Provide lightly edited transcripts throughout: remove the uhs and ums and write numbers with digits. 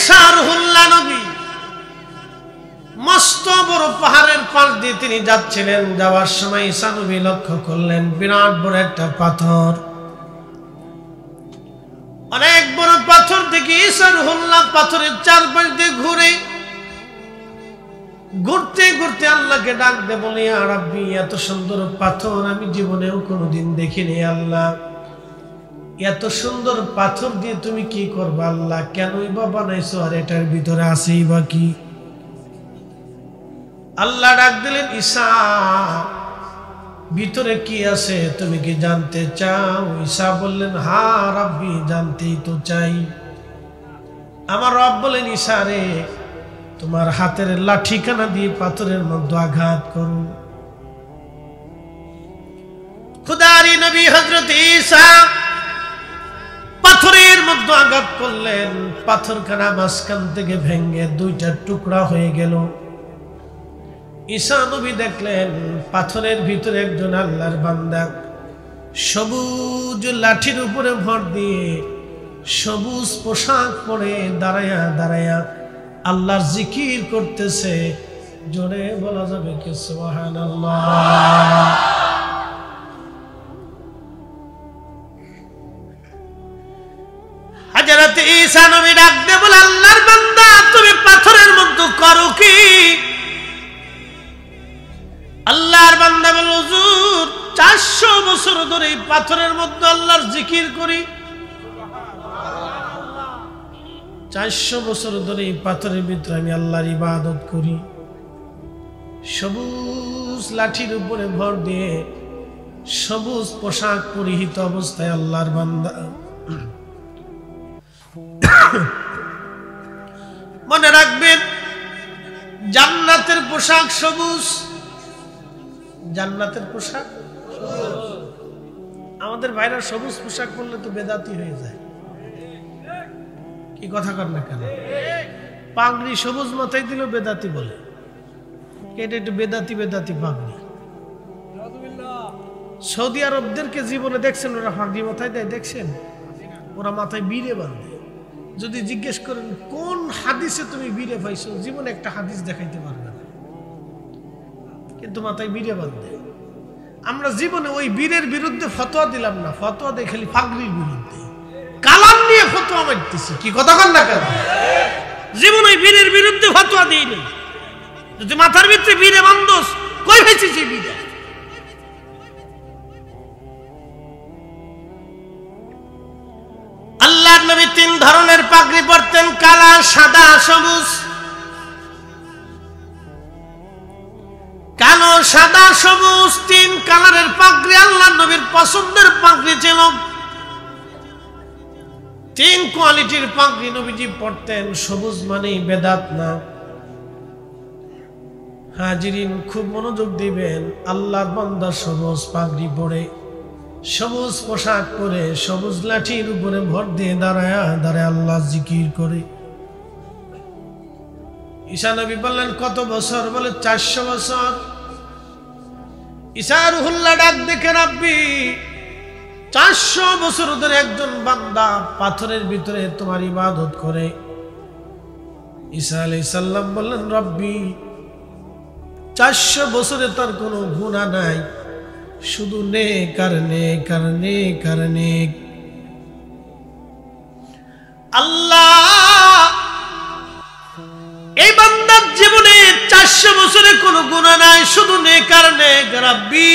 ঈসা রুহুল্লাহ নবী মস্ত বড় পাহাড়ের পাশ দিয়ে তিনি যাচ্ছিলেন। যাওয়ার সময় ঈসা নবী লক্ষ্য করলেন বিরাট বড় একটা পাথর, অনেক বড় পাথর থেকে ঈসা রুহুল্লাহ পাথরের চারপাশ দিয়ে ঘুরতে ঘুরতে আল্লাহকে ডাক দে বলে, ইয়া রাব্বি, এত সুন্দর পাথর আমি জীবনেও কোনোদিন দেখিনি। আল্লাহ, এত সুন্দর পাথর দিয়ে তুমি কি করবে আল্লাহ? কেনই বা বানাইছো? আর এটার ভিতরে আছেই বা কি? আল্লাহ ডাক দিলেন, ঈসা, ভিতরে কি আছে তুমি কি জানতে চাও? ঈসা বললেন, হ্যাঁ রাব্বি, জানতেই তো চাই। আমার রব বলেন, ঈসা রে, তোমার হাতের লাঠিখানা দিয়ে পাথরের মধ্যে আঘাত করো। খুদারি নবী হযরত ঈসা পাথরের মধ্যে আঘাত করলেন, পাথরখানা মাঝখান থেকে ভেঙে দুইটা টুকরা হয়ে গেল। ঈসা নবী দেখলেন পাথরের ভিতরে একজন আল্লাহর বান্দা সবুজ লাঠির উপরে ভর দিয়ে সবুজ পোশাক পরে দাঁড়ায়া দাঁড়ায়া আল্লাহর জিকির করতেছে। জোরে বলা যাবে কি সুবহানাল্লাহ? হযরত ঈসা নবী ডাক দিয়ে বলে, আল্লাহর বান্দা, তুমি পাথরের মধ্যে করো কি? আল্লাহর বান্দা বলে, হুজুর, 400 বছর ধরে এই পাথরের মধ্যে আল্লাহর জিকির করি। 400 বছর ধরে এই পাথরের ভিতরে আমি আল্লাহর ইবাদত করি। সবুজ লাঠির উপরে ভর দিয়ে সবুজ পোশাক পরিহিত অবস্থায় আল্লাহর বান্দা। মনে রাখবেন, জান্নাতের পোশাক সবুজ। জান্নাতের পোশাক আমাদের ভাইরা সবুজ পোশাক পরলে তো বেদাতি হয়ে যায়। কি কথা কর না কেন? পাগড়ি সবুজ মাথায় দিল বেদাতি বলে, এটা একটু বেদাতি বেদাতি পাগড়ি। সৌদি আরবদেরকে জীবনে দেখছেন ওরা পাগড়ি মাথায় দেয়? দেখছেন? ওরা মাথায় বিড়ে বাঁধে। যদি জিজ্ঞেস করেন কোন হাদিসে তুমি বিড়ে পাইছো, জীবনে একটা হাদিস দেখাইতে পারবে না, কিন্তু মাথায় বিড়ে বাঁধে। আমরা জীবনে ওই বীরের বিরুদ্ধে ফতোয়া দিলাম না, ফতোয়া দেয় খালি পাগড়ির বিরুদ্ধে, কালাম নিয়ে ফতোয়া মারতেছি। কি কথা কন না কেন? জীবন ওই বীরের বিরুদ্ধে ফতোয়া দিই নেই। যদি মাথার ভিতরে বীরে বান্ধস, কই হয়েছে সেই বীরে? আল্লাহর নবী 3 ধরনের পাগড়ি পরতেন, কালা, সাদা, সবুজ। কালো, সাদা, সবুজ 3 কালারের পাগড়ি আল্লাহর নবীর পছন্দের পাগড়ি ছিল। 3 কোয়ালিটির পাগড়ি নবীজি পরতেন। সবুজ মানেই বেদাত না। হাজিরিন, খুব মনোযোগ দিবেন। আল্লাহর বান্দা সবুজ পাগড়ি পরে, সবুজ পোশাক পরে, সবুজ লাঠির উপরে ভর দিয়ে দাঁড়ায় দাঁড়ায় আল্লাহ জিকির করে। ঈসা নবী বললেন, কত বছর? বলে 400 বছর। ঈসা রুহুল্লাহ ডাক দেখে, রাব্বি, 400 বছর ধরে একজন বান্দা পাথরের ভিতরে তোমার ইবাদত করে। ঈসা আলাইহিস সালাম বললেন, রাব্বি, 400 বছরে তার কোনো গুনাহ নাই, শুধু নেক আর নেক আর নেক আর নেক। আল্লাহ, এই বান্দার জীবনে 400 বছরে কোনো গুনাহ নাই, শুধু নেক আর নেক। রাব্বি,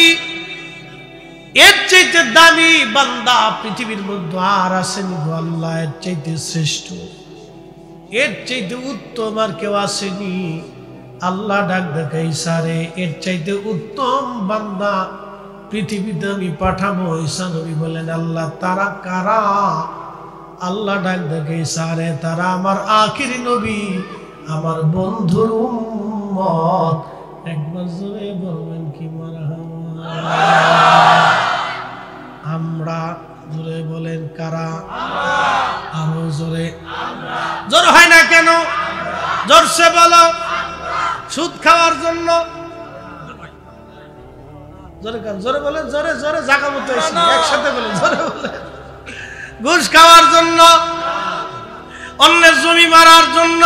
এর চাইতে দামি বান্দা পৃথিবীর মধ্যে আর আসেনি গো আল্লাহ। এর চাইতে শ্রেষ্ঠ, এর চাইতে উত্তম আর কেউ আসেনি। আল্লাহ ডাক দেখে, ঈসা রে, এর চাইতে উত্তম বান্দা পৃথিবীতে আমি পাঠাবো। ঈসা নবী বলেন, আল্লাহ, তারা কারা? আল্লাহ ডাক দেখে, ঈসা রে, তারা আমার আখিরি নবী, আমার বন্ধুর উম্মত। একবার জোরে বলবেন কি মারহাবা? আমরা। জোরে বলেন, কারা? আরো জোরে। জোর হয় না কেন? জোরসে বলো। সুদ খাওয়ার জন্য? জোরে কান, জোরে বলেন, জোরে জোরে, জায়গা মতো একসাথে বলেন, জোরে বলেন। ঘুষ খাওয়ার জন্য? অন্যের জমি মারার জন্য,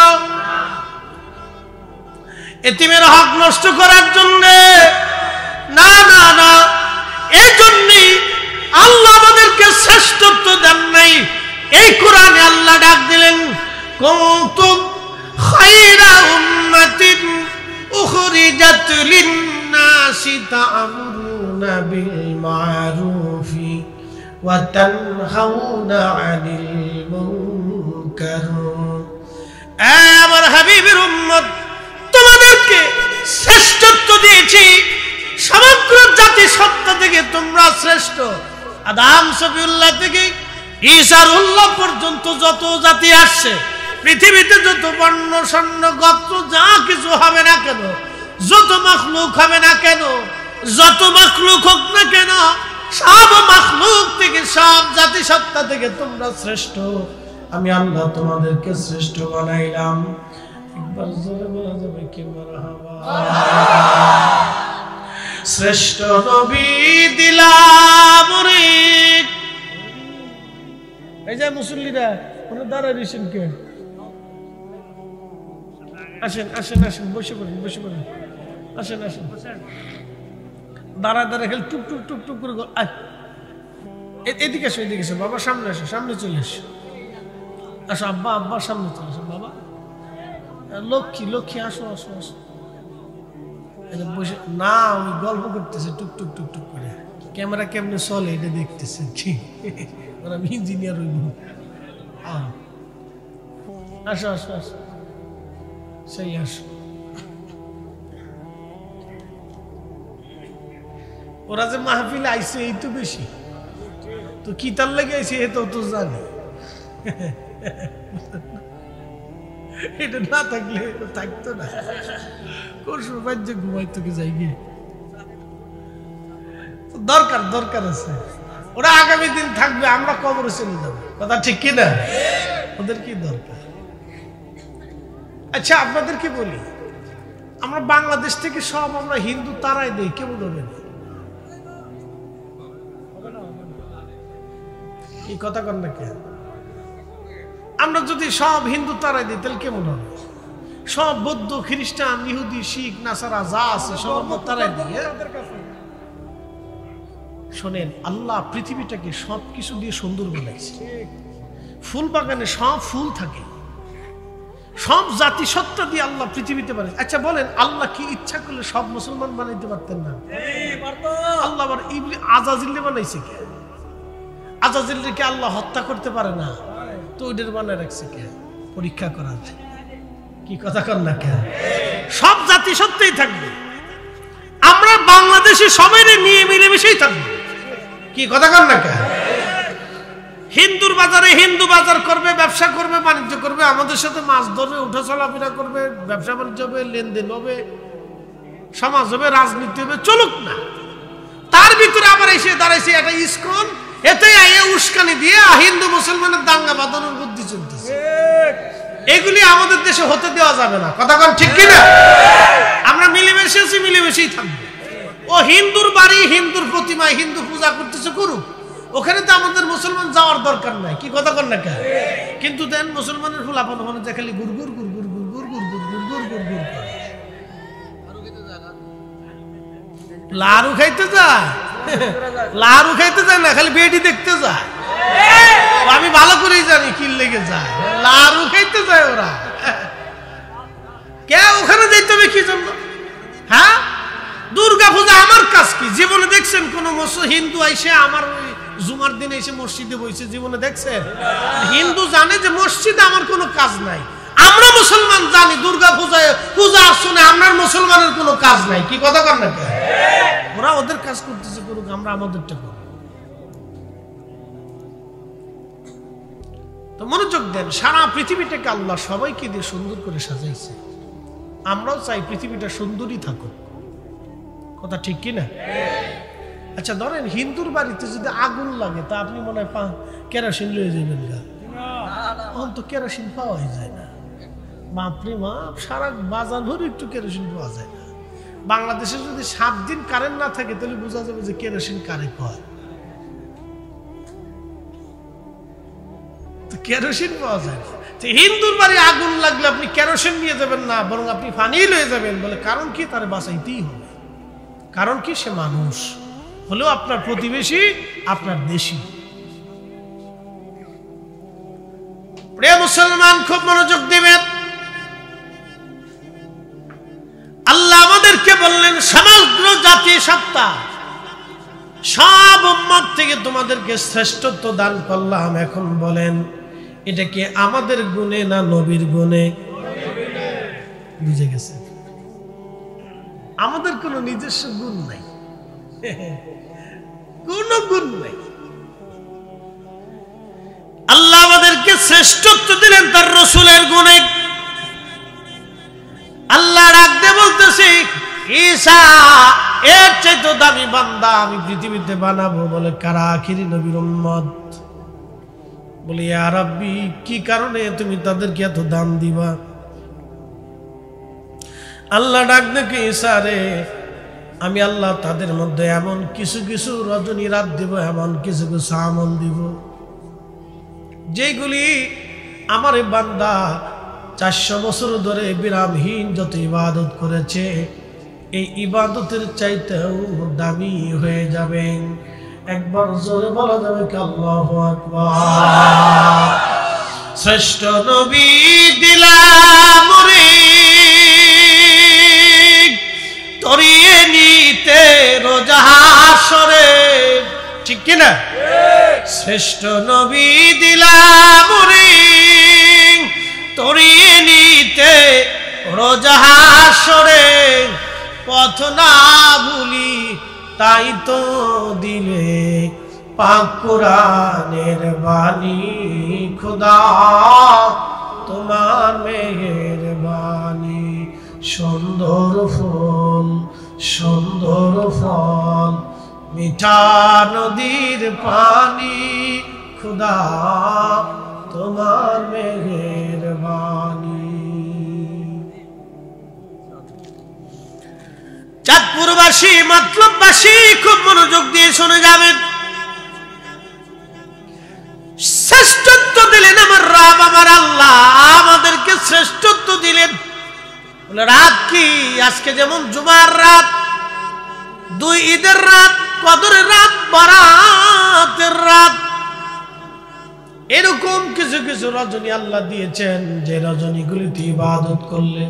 এতিমের হক নষ্ট করার জন্য না, না, না। এই জন্যই আল্লাহ আমাদেরকে শ্রেষ্ঠত্ব দেন নাই। এই কোরআনে আল্লাহ ডাক দিলেন, কুনতুম খায়রা উম্মাতিন উখরিজাত লিন-নাসি তা'মুরুনা বিল মা'রুফি ওয়া তানহাউনা আনিল মুনকার। আমার হাবিবের উম্মত, তোমাদেরকে শ্রেষ্ঠত্ব দিয়েছি, সমগ্র জাতি সত্তা থেকে তোমরা শ্রেষ্ঠ। আদম সফিউল্লাহ থেকে ঈসাউল্লাহ পর্যন্ত যত জাতি আসছে, পৃথিবীতে যত বর্ণ সন্ন গোত্র যা কিছু হবে না কেন, যত মাখলুক হবে না কেন, যত মাখলুক হোক না কেন, সব মাখলুক থেকে, সব জাতি সত্তা থেকে তোমরা শ্রেষ্ঠ। আমি আল্লাহ তোমাদেরকে শ্রেষ্ঠ বানাইলাম। একবার জোরে বলা যাবে কি মারহাবা। শ্রেষ্ঠ নবী দিলাম রে। এই যে মুসল্লিরা ওরা দাঁড়ায় রয়েছেন কে? আসেন, আসেন, আসেন, বসে পড়েন, বসে পড়েন, আসেন, আসেন। দাঁড়ায় দাঁড়ায় খেলে টুক টুক টুক টুক করে এদিকে আসো, এদিকে এসো বাবা, সামনে আসো, সামনে চলে এসো, আসো আব্বা, আব্বা সামনে চলে আসো বাবা। লক্ষ্মী, লক্ষ্মী, আসো, আসো, আসো। বসে না, ওই গল্প করতেছে টুক টুক টুক টুক করে। ক্যামেরা কেমনে চলে এটা দেখতেছে কি, ওরা ইঞ্জিনিয়ার হইব। আসো, আসো, আসো, সেই আসো। ওরা যে মাহফিলে আইছে এই তো বেশি, তো কি তার লাগে আইছে এ তো জানে। এটা না থাকলে থাকতো না, কোরসুর বাজ্যে ঘুমাইতো কি যাই গিয়ে। দরকার, দরকার আছে। ওরা আগামী দিন থাকবে, আমরা কবরে চলে যাবো, কথা ঠিক কিনা? ওদের কি দরকার? আচ্ছা আপনাদেরকে বলি, আমরা বাংলাদেশ থেকে সব আমরা হিন্দু তারাই দেই, কেমন হবে না? এই কথা কন না কেন? আমরা যদি সব হিন্দু তারাই দিই তাহলে কেমন হবে? সব বৌদ্ধ, খ্রিস্টান, ইহুদি, শিখ, নাসারা যা আছে সব আমরা তারাই দিই। শোনেন, আল্লাহ পৃথিবীটাকে সবকিছু দিয়ে সুন্দর বানাইছে। ফুল বাগানে সব ফুল থাকে, সব জাতি সত্তা দিয়ে আল্লাহ পৃথিবীতে বানাইছে। আচ্ছা বলেন, আল্লাহ কি ইচ্ছা করলে সব মুসলমান বানাইতে পারতেন না? আল্লাহ আবার আজাজিল্লে বানাইছে কে? আজাজিল্লেকে আল্লাহ হত্যা করতে পারে না, তো ওইটার বানায় রাখছে কে? পরীক্ষা করার। কি কথা কর না কেন? সব জাতি সত্ত্বেই থাকবে, আমরা বাংলাদেশে সবাই নিয়ে মিলেমিশেই থাকবো। কি কথা কর না কেন? হিন্দুর বাজারে হিন্দু বাজার করবে, ব্যবসা করবে, বাণিজ্য করবে, আমাদের সাথে মাছ ধরবে, উঠা চলাফেরা করবে, ব্যবসা বাণিজ্য হবে, লেনদেন হবে, সমাজ হবে, রাজনীতি হবে, চলুক না। তার ভিতরে আবার এসে দাঁড়াইছে একটা ইসকন, এতে উস্কানি দিয়ে হিন্দু মুসলমানের দাঙ্গা বাঁধানোর বুদ্ধি চলতেছে। এগুলি আমাদের দেশে হতে দেওয়া যাবে না, কথা কন ঠিক কিনা? আমরা মিলেমিশে আছি, মিলেমিশেই থাকবো। ও হিন্দুর বাড়ি, হিন্দুর প্রতিমায় হিন্দু পূজা করতেছে, করুক, ওখানে তো আমাদের মুসলমান যাওয়ার দরকার নাই। কি কথা কন না কেন? কিন্তু দেন মুসলমানের ফুলাপন ওখানে যে খালি গুড়গুড় গুড়গুড় গুড়গুড় গুড়গুড় গুড়গুড় গুড়গুড় করে লাড়ু খাইতে যায়, লাড়ু খাইতে যায় না, খালি বেডি দেখতে যায়। আমি ভালো করেই জানি কি লেগে যায়, লাড়ু খাইতে যায় ওরা। কে ওখানে যাইতে হবে কি জন্য? হ্যাঁ, দুর্গা পূজা আমার কাজ কি? জীবনে দেখছেন কোন হিন্দু আইসে আমার ওই জুমার দিনে এসে মসজিদে বইছে? জীবনে দেখছেন? হিন্দু জানে যে মসজিদে আমার কোনো কাজ নাই। আমরা মুসলমান জানি দুর্গা পূজায় পূজা আসনে আমার মুসলমানের কোনো কাজ নাই। কি কথা কর না? ওরা ওদের কাজ করতেছে, করুক, আমরা আমাদেরটা করব। তো মনোযোগ দেন, সারা পৃথিবীটাকে আল্লাহ সবাইকে দিয়ে সুন্দর করে সাজাইছে। আমরাও চাই পৃথিবীটা সুন্দরই থাকুক, কথা ঠিক কিনা? আচ্ছা ধরেন হিন্দুর বাড়িতে যদি আগুন লাগে, তা আপনি মনে হয় কেরোসিন লয়ে যাবেন গা? তখন তো কেরোসিন পাওয়াই যায় না। বাপরে বাপ, সারা বাজার ভরে একটু কেরোসিন পাওয়া যায় না। বাংলাদেশে যদি 7 দিন কারেন্ট না থাকে তাহলে বোঝা যাবে যে কেরোসিন কারে কয়। তো তো কেরোসিন পাওয়া যায় না। হিন্দুর বাড়ি আগুন লাগলে আপনি কেরোসিন নিয়ে যাবেন না, বরং আপনি পানি লয়ে যাবেন। বলে কারণ কি? তারে বাঁচাইতেই হবে। কারণ কি? সে মানুষ হলেও আপনার প্রতিবেশী, আপনার দেশি। প্রিয় মুসলমান, খুব মনোযোগ দিবেন। আল্লাহ আমাদেরকে বললেন সমগ্র জাতি সত্তা সব উম্মত থেকে তোমাদেরকে শ্রেষ্ঠত্ব দান করলাম। এখন বলেন এটা কি আমাদের গুণে না নবীর গুণে? বুঝে গেছে? আমাদের কোনো নিজস্ব গুণ নাই, কোনো গুণ নাই। আল্লাহ আমাদেরকে শ্রেষ্ঠত্ব দিলেন তার রাসূলের গুণে। আল্লাহ ডাকতে বলতেছে ঈসা এর চাইতে দামি বান্দা আমি পৃথিবীতে বানাবো। বলে কারা? আখিরি নবীর উম্মত। বলে ইয়া রাব্বি, কি কারণে তুমি তাদেরকে এত দাম দিবা? আল্লাহ ডাক দেখে ঈসা রে, আমি আল্লাহ তাদের মধ্যে এমন কিছু কিছু রজনী রাত দিব, এমন কিছু কিছু আমল দিব যেগুলি আমার বান্দা 400 বছর ধরে বিরামহীন যত ইবাদত করেছে এই ইবাদতের চাইতেও দামি হয়ে যাবে। একবার জোরে বলা যাবে কি আল্লাহু আকবার। শ্রেষ্ঠ নবী দিলাম রে তরিয়ে নিতে রোজা হাসরে। ঠিক কি না? শ্রেষ্ঠ নবী দিলাম রে তরিয়ে নিতে রোজা হাসরে। পথ না ভুলি তাই তো দিলে পাক কুরআনের বাণী। খোদা তোমার মেহেরবানি। সুন্দর ফুল সুন্দর ফল মিঠা নদীর পানি। খোদা তোমার মেহেরবানি। চাঁদপুরবাসী, মতলববাসী খুব মনোযোগ দিয়ে শুনে যাবেন। শ্রেষ্ঠত্ব দিলেন আমার রব, আমার আল্লাহ আমাদেরকে শ্রেষ্ঠত্ব দিলেন। বলে রাত কি? আজকে যেমন জুমার রাত, 2 ঈদের রাত, কদরের রাত, বরাতের রাত, এরকম কিছু কিছু রজনী আল্লাহ দিয়েছেন যে রজনীগুলিতে ইবাদত করলে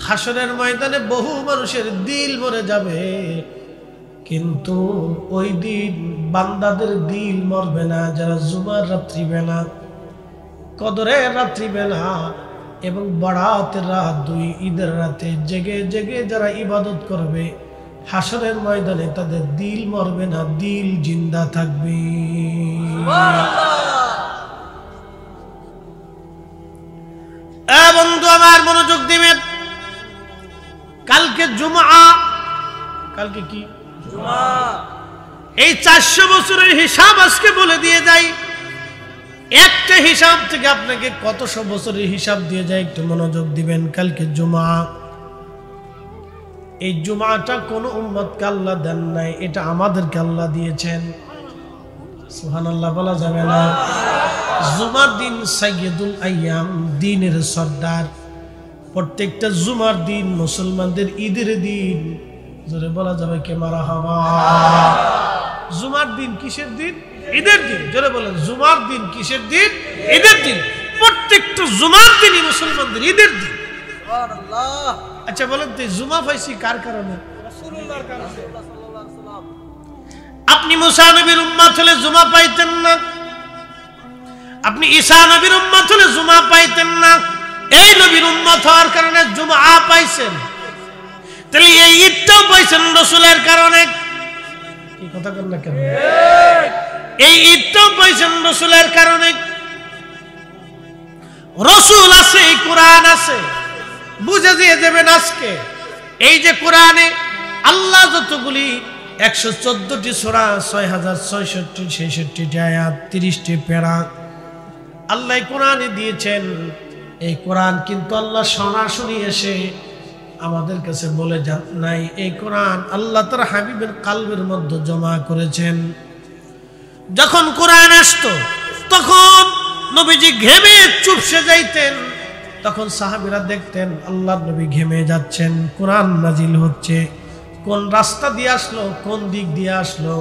হাসরের ময়দানে বহু মানুষের দিল মরে যাবে, কিন্তু ওই দিন বান্দাদের দিল মরবে না যারা জুমার রাত্রি বেলা, কদরের রাত্রি বেলা এবং বরাতের রাত, 2 ঈদের রাতে জেগে জেগে যারা ইবাদত করবে হাসরের ময়দানে তাদের দিল মরবে না, দিল জিন্দা থাকবে। বন্ধু আমার মনোযোগ দিবেন। কালকে জুমা। কালকে কি? জুমা। এই 400 বছরের হিসাব আজকে বলে দিয়ে যাই। একটা হিসাব থেকে আপনাকে কতশো বছরের হিসাব দিয়ে যায়, একটু মনোযোগ দিবেন। কালকে জুমা। এই জুমাটা কোন উম্মতকে আল্লাহ দেন নাই, এটা আমাদেরকে আল্লাহ দিয়েছেন। সুবহানাল্লাহ বলা যাবে না? জুমার দিন সাইয়্যিদুল আইয়াম, দিনের সর্দার। প্রত্যেকটা জুমার দিন মুসলমানদের ঈদের দিন। জোরে বলা যাবে কে মারহাবা। জুমার দিন কিসের দিন? ঈদের দিন। জোরে বলেন জুমার দিন কিসের দিন? ঈদের দিন। প্রত্যেকটা জুমার দিনই মুসলমানদের ঈদের দিন। সুবহানাল্লাহ। আচ্ছা বলেন তো জুমা পাইছি কার কারণে? রাসূলুল্লাহর কারণে। আপনি মুসা নবীর উম্মত হলে জুমা পাইতেন না, আপনি ঈসা নবীর উম্মত হলে জুমা পাইতেন না। এই নবীর উম্মত হওয়ার কারণে জুমা পাইছেন। তাহলে এই ঈদটাও পাইছেন রাসূলের কারণে। কি কথা বলেন না কেন? এই ঈদটাও পাইছেন রাসূলের কারণে। রাসূল আছে, কোরআন আছে, বুঝে দিয়ে যাবেন আজকে। এই যে কোরআনে আল্লাহ যতগুলি 114টি সূরা, 6066টি আয়াত, 30টি প্যারা আল্লাহ কোরআনে দিয়েছেন। এই কোরআন কিন্তু আল্লাহ সরাসরি এসে আমাদের কাছে বলে যান নাই। এই কোরআন আল্লাহ তার হাবিবের কালবের মধ্যে জমা করেছেন। যখন কোরআন আসতো তখন নবীজি ঘেমে চুপসে যাইতেন, তখন সাহাবীরা দেখতেন আল্লাহর নবী ঘেমে যাচ্ছেন, কোরআন নাজিল হচ্ছে। কোন রাস্তা দিয়ে আসলো, কোন দিক দিয়ে আসলো,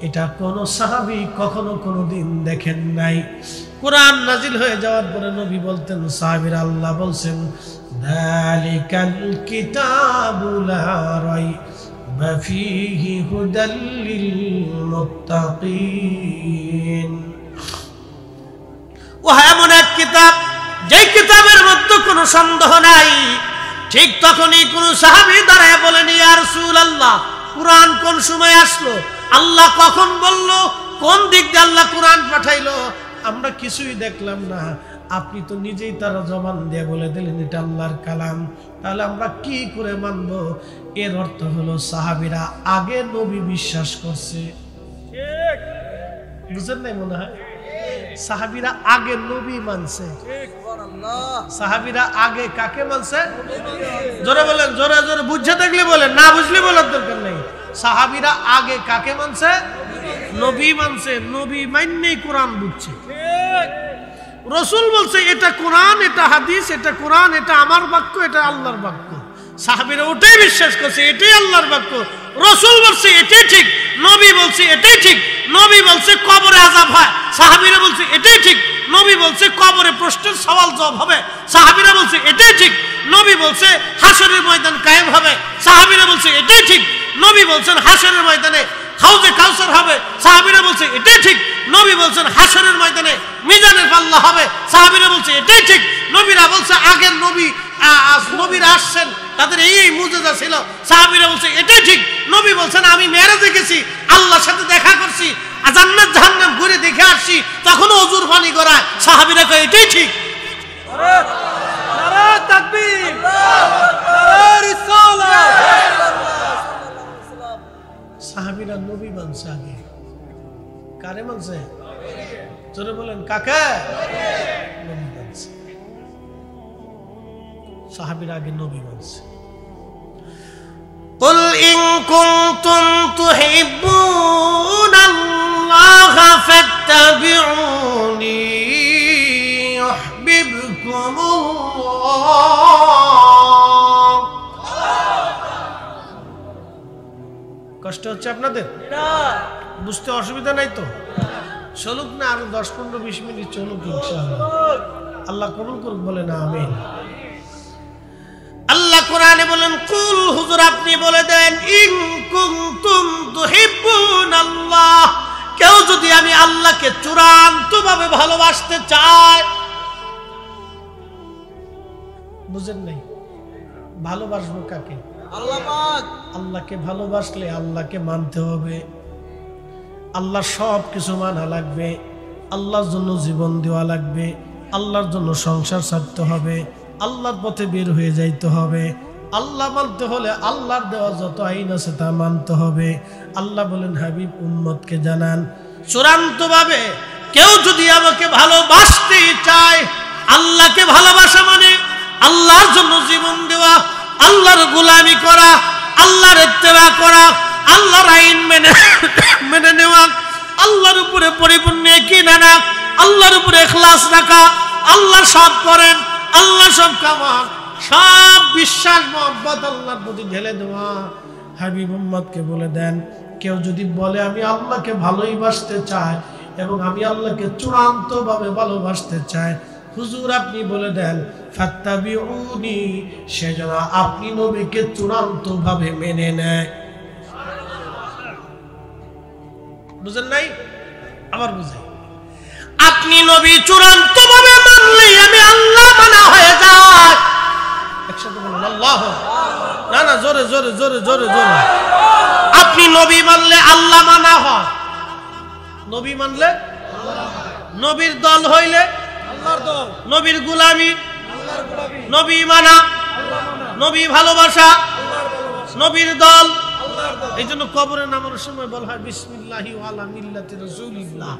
এটা কোন সাহাবী কখনো কোনোদিন দেখেন নাই। কোরআন নাজিল হয়ে যাওয়ার পরে নবী বলতেন, সাহাবীরা আল্লাহ বলছেন যালিকাল কিতাবু লা রাইবা ফীহি হুদাল লিল মুত্তাকিন। ওহ এমন এক কিতাব, যেই কিতাবের মধ্যে কোনো সন্দেহ নাই। ঠিক তখনই কোন সাহাবী দাঁড়ায় বলেন, ইয়া রাসূলুল্লাহ, কুরআন কোন সময় আসলো, আল্লাহ কখন বলল, কোন দিক দিয়ে আল্লাহ কুরআন পাঠাইলো, আমরা কিছুই দেখলাম না। আপনি তো নিজেই তার জবান দিয়ে বলে দিলেন এটা আল্লাহর কালাম, তাহলে আমরা কি করে মানব? এর অর্থ হলো সাহাবীরা আগে নবী বিশ্বাস করছে। ঠিক বুঝেন নাই মনে হয়? সাহাবীরা আগে নবী মানছে। সাহাবীরা আগে কাকে মানছে? জোরে বলেন, জোরে জোরে, বুঝে দেখলে বলেন, না বুঝলে বলার দরকার নেই। সাহাবীরা আগে কাকে মানছে? নবী মানছে। নবী মাননেই কোরআন বুঝছে। রাসূল বলছে এটা কোরআন, এটা হাদিস, এটা কোরআন, এটা আমার বাক্য, এটা আল্লাহর বাক্য। সাহাবীরা ওটাই বিশ্বাস করছে, এটাই আল্লাহর বাক্য। রাসূল বলছে এটাই ঠিক, নবী বলছে এটাই ঠিক। নবী বলছে কবরে আযাব হয়, সাহাবীরা বলছে এটাই ঠিক। নবী বলছে কবরে প্রশ্নের সওয়াল জবাব হবে, সাহাবীরা বলছে এটাই ঠিক। নবী বলছে হাশরের ময়দান কায়েম হবে, সাহাবীরা বলছে এটাই ঠিক। নবী বলছেন হাশরের ময়দানে হাউজে কাউসার হবে, সাহাবীরা বলছে এটাই ঠিক। নবী বলছেন হাশরের ময়দানে মিজানের পাল্লা হবে, সাহাবীরা বলছে এটাই ঠিক। নবীরা বলছে আগের নবীরা আসছেন, তাদের এই মুজিজা ছিল, সাহাবীরা বলছে এটাই ঠিক। নবী বলছেন আমি মেরাজে গেছি, আল্লাহর সাথে দেখা করছি, জান্নাত জাহান্নাম ঘুরে দেখে আসছি, তখনও ওযুর পানি করায়, সাহাবীরা কয় এটাই ঠিক। নারে তাকবীর, নারে রিসালাত। সাহাবীরা নবী মানছে আগে। কারে মানছে? জোরে বলেন, কাকে? নবী মানছে। সাহাবীরা আগে নবী মানছে। قل إن كنتم تحبون الله فاتبعوني يحببكم الله। কষ্ট হচ্ছে আপনাদের? বুঝতে অসুবিধা নাই তো? চলুক না, আরো 10-15-20 মিনিট চলুক ইনশাআল্লাহ। আল্লাহ কবুল করুক, বলেন আমিন। আল্লাহ কোরআনে বলেন, কুল, হুজুর আপনি বলে দেন, ইন কুনতুম তুহিব্বুনাল্লাহ, কেউ যদি আমি আল্লাহকে চূড়ান্তভাবে ভালোবাসতে চায়। বুঝেন নাই? ভালোবাসবো কাকে? আল্লাহ পাক। আল্লাহকে ভালোবাসলে আল্লাহকে মানতে হবে, আল্লাহর সব কিছু মানা লাগবে, আল্লাহর জন্য জীবন দেওয়া লাগবে, আল্লাহর জন্য সংসার ছাড়তে হবে, আল্লাহর পথে বের হয়ে যাইতে হবে। আল্লাহ মানতে হলে আল্লাহর দেওয়া যত আইন আছে তা মানতে হবে। আল্লাহ বলেন, হাবিব উম্মতকে জানান, চূড়ান্তভাবে কেউ যদি আমাকে ভালোবাসতে চায়, আল্লাহকে ভালোবাসা মানে আল্লাহর জন্য জীবন দেওয়া, আল্লাহর গোলামি করা, আল্লাহর ইত্তেবা করা, আল্লাহর আইন মেনে নেওয়া, আল্লাহর উপরে পরিপূর্ণ ইয়াকিন আনা, আল্লাহর উপরে ইখলাস রাখা, আল্লাহ সব করেন, আল্লাহ সব কামান, সব বিশ্বাস মহব্বত আল্লাহর প্রতি ঢেলে দেওয়া। হাবিব উম্মতকে বলে দেন, কেউ যদি বলে আমি আল্লাহকে ভালোই বাসতে চাই এবং আমি আল্লাহকে চূড়ান্তভাবে ভালোবাসতে চাই, হুজুর আপনি বলে দেন ফাত্তাবিউনি, সেজন্য আপনি নবীকে চূড়ান্তভাবে মেনে নেয়। বুঝেন নাই? আবার বুঝাই, আপনি নবী চূড়ান্তভাবে মানলেই আমি আল্লাহ মানা হয়ে যায়। একসাথে বলুন আল্লাহ। না না, জোরে জোরে জোরে জোরে জোরে। আপনি নবী মানলে আল্লাহ মানা হয়। নবী মানলে, নবীর দল হইলে আল্লাহর দল, নবীর গোলামি আল্লাহর গোলামি, নবী মানা নবী ভালোবাসা নবীর দল আল্লাহর দল। এই জন্য কবরে নামার সময় বলা হয় বিসমিল্লাহি ওয়া আলা মিল্লাতি রাসূলিল্লাহ।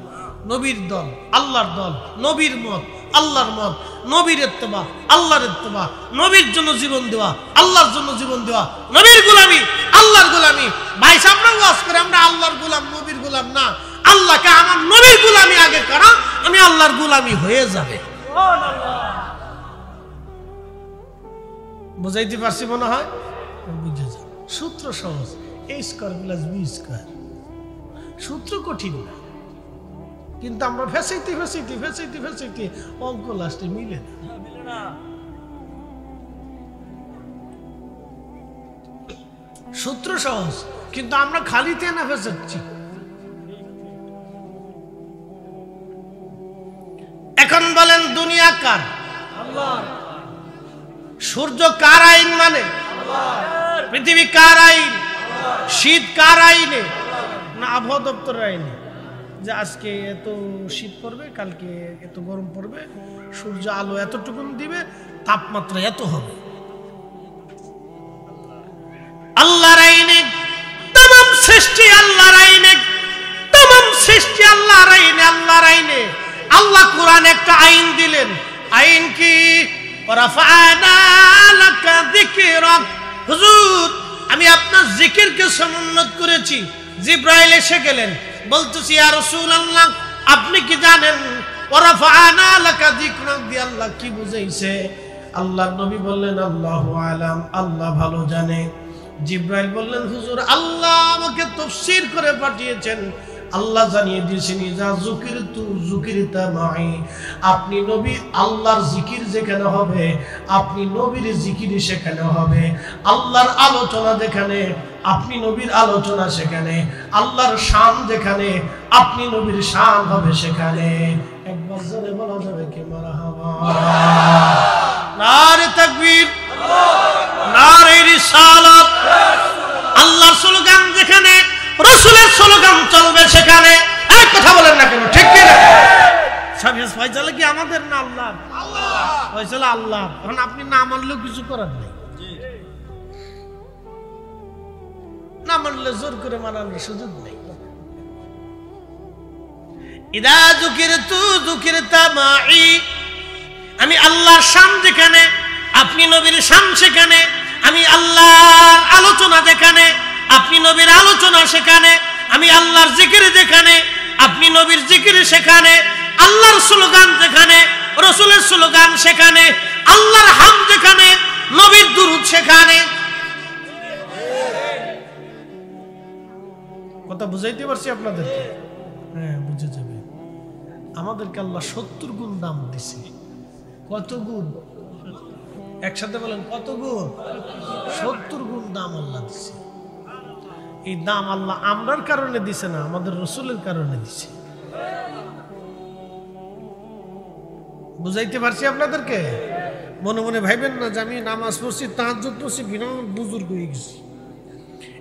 নবীর দল, আল্লাহর দল, নবীর মত, আল্লাহর মত, নবীর ইত্তেবা, আল্লাহর ইত্তেবা, নবীর জন্য জীবন দেওয়া, আল্লাহর জন্য জীবন দেওয়া, নবীর গোলামি, আল্লাহর গোলামি। ভাই সামনে ওয়াজ করে আমরা আল্লাহর গোলাম, নবীর গোলাম না। আল্লাহকে আমার নবীর গোলামি আগে করা, আমি আমি আল্লাহর গোলামি হয়ে যাবে। বুঝাইতে পারছি মনে হয়? বুঝে যান। সূত্র সহজ, a square plus b square. সূত্র কঠিন না, কিন্তু আমরা ফেসাইতে অঙ্ক লাস্টে মিলে না। সূত্র সহজ, কিন্তু আমরা খালিতে না ফেসাচ্ছি। এখন বলেন দুনিয়া কার? আল্লাহর। সূর্য কার আইন মানে? আল্লাহর। পৃথিবী কার আইন? শীত কার আইনে? না আবহাওয়া দপ্তরের আইনে, যে আজকে এত শীত পড়বে, কালকে এত গরম পড়বে, সূর্য আলো এতটুকু দিবে, তাপমাত্রা এত হবে। আল্লাহর আইনে, तमाम সৃষ্টি আল্লাহর আইনে, तमाम সৃষ্টি আল্লাহর আইনে। আল্লাহর আইনে আল্লাহ কোরআন একটা আইন দিলেন। আইন কি? ওয়ারাফা'না লাকা যিকরাক। হুজুর, আমি আপনার জিকিরকে সমুন্নত করেছি। জিবরাইল এসে গেলেন, বলতেছি ইয়া রাসূলুল্লাহ, আপনি কি জানেন ওয়ারাফা'না লাকা যিকরাক দিয়ে আল্লাহ কি বুঝাইছে? আল্লাহর নবী বললেন আল্লাহু আলাম, আল্লাহ ভালো জানে। জিবরাইল বললেন হুজুর, আল্লাহ আমাকে তাফসীর করে পাঠিয়েছেন, আল্লাহ জানিয়ে দিয়েছেন ইজা যুকিরতু যুকিরতা মাই। আপনি নবী, আল্লাহর জিকির যেখানে হবে, আপনি নবীর জিকির সেখানে হবে। আল্লাহর আলোচনা যেখানে, আপনি নবীর আলোচনা সেখানে। আল্লাহর শান যেখানে, আপনি নবীর শান হবে সেখানে। একবার জোরে বলা যাবে কি মারহাবা? নারে তাকবীর, নারে রিসালাত। আল্লাহর স্লোগান যেখানে, রাসূলের স্লোগান চলবে সেখানে। এই কথা বলেন না কেন? ঠিক কি না? সব ফয়সালা কি আমাদের না আল্লাহর? আল্লাহ। ফয়সালা আল্লাহ। এখন আপনি না মানলেও কিছু করার নেই। না মানলে জোর করে মানার সুযোগ নেই। ইদা যুকিরতু যুকিরতা মাই। আমি আল্লাহর শান যেখানে, আপনি নবীর শান সেখানে। আমি আল্লাহর আলোচনা যেখানে, আপনি নবীর আলোচনা সেখানে। আমি আল্লাহর জিকির যেখানে, আপনি নবীর জিকির সেখানে। আল্লাহর স্লোগান যেখানে, রাসূলের স্লোগান সেখানে। আল্লাহর হামদ যেখানে, নবীর দুরূদ সেখানে। কথা বুঝাইতে পারছি আপনাদেরকে? হ্যাঁ, বুঝে যাবে। আমাদেরকে আল্লাহ 70 গুণ দাম দিছে। কত গুণ? একসাথে বলেন, কত গুণ? 70 গুণ দাম আল্লাহ দিছে। এই দাম আল্লাহ আমরার কারণে দিছে না, আমাদের রাসূলের কারণে দিছে। বুঝাইতে পারছি আপনাদেরকে? মনে মনে ভাইবেন না যে আমি নামাজ পড়ছি, তাহাজ্জুদ পড়ছি, বিরাট বুজুর্গ হয়ে গেছি।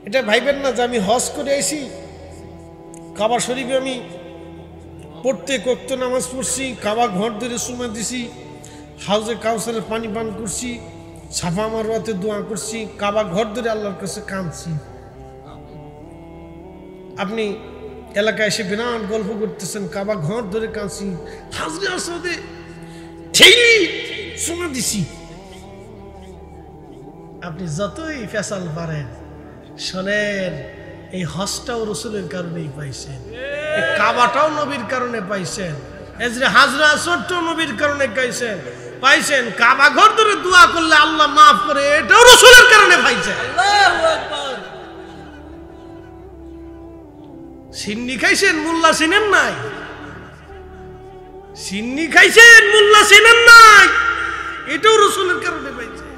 এটা ভাইবেন না যে আমি হজ করে আইছি, কাবা শরীফে আমি প্রত্যেক ওয়াক্ত নামাজ পড়ছি, কাবা ঘর ধরে সুমা দিছি, হাউজে কাউসারের পানি পান করছি, সাফা মারওয়াতে দোয়া করছি, কাবা ঘর ধরে আল্লাহর কাছে কাঁদছি। আপনি এলাকায় এসে বিরাট গল্প করতেছেন, কাবা ঘর ধরে কাঁদছি, হাজরে আসওয়াদে ঠেলি সুমা দিছি। আপনি যতই ফেসাল পারেন, শোনেন, এই হজটাও রাসূলের কারণেই পাইছেন, এই কাবাটাও নবীর কারণে পাইছেন, এজরে হাজরা আসওয়াদটাও নবীর কারণে পাইছেন। কাবা ঘর ধরে দোয়া করলে আল্লাহ মাফ করে, এটাও রাসূলের কারণে পাইছেন। আল্লাহু আকবার। সিন্নি খাইছেন, মোল্লা চিনেন নাই? সিন্নি খাইছেন, মোল্লা চিনেন নাই? এটাও রাসূলের কারণে পাইছেন।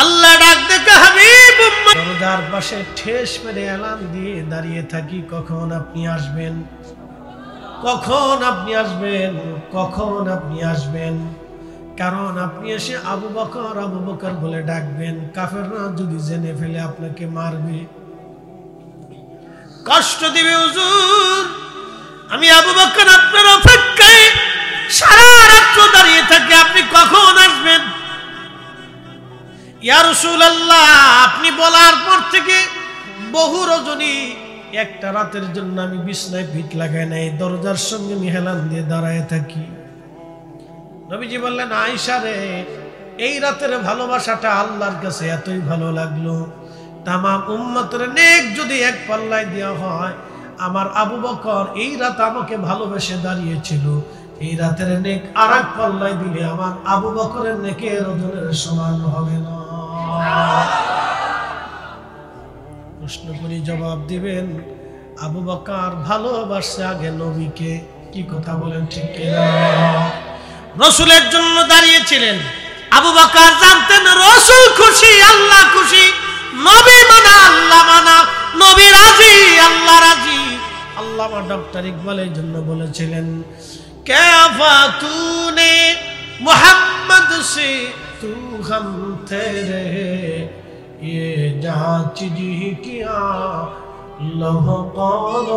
আল্লাহ ডাক দেখে হাবিব দরজার পাশে ঠেস মেরে এলান দিয়ে দাঁড়িয়ে থাকি, কখন আপনি আসবেন, কখন আপনি আসবেন, কখন আপনি আসবেন। কারণ আপনি এসে আবু বকর বলে ডাকবেন, কাফেররা যদি জেনে ফেলে আপনাকে মারবে, কষ্ট দিবে। হুজুর, আমি আবু বকর আপনার অপেক্ষায় সারা রাত দাঁড়িয়ে থাকি, আপনি কখন আসবেন? ইয়া রাসূলুল্লাহ, আপনি বলার পর থেকে বহু রজনী, একটা রাতের জন্য আমি বিছনায় পিঠ লাগাই নাই, দরজার সঙ্গে আমি হেলান দিয়ে দাঁড়ায় থাকি। নবীজি বললেন, আয়েশা রে, এই রাতের ভালোবাসাটা আল্লাহর কাছে এতই ভালো লাগলো, তামাম উম্মতের নেক যদি এক পাল্লায় দেওয়া হয়, আমার আবু বকর এই রাত আমাকে ভালোবেসে দাঁড়িয়েছিল, এই রাতের নেক আর এক পাল্লায় দিলে আমার আবু বকরের নেকের ওজনের সমান হবে না। প্রশ্ন করি, জবাব দিবেন, আবু বকর ভালোবাসে আগে নবীকে। কি কথা বলেন, ঠিক কিনা? রাসূলের জন্য দাঁড়িয়েছিলেন। আবু বকর জানতেন রাসূল খুশি, আল্লাহ খুশি, নবী মানা আল্লাহ মানা, নবী রাজি আল্লাহ রাজি। আল্লামা ডক্টর ইকবাল এই জন্য বলেছিলেন, कैफा तूने मोहम्मद से तू हम तेरे ये जांच जी किया लहो कौन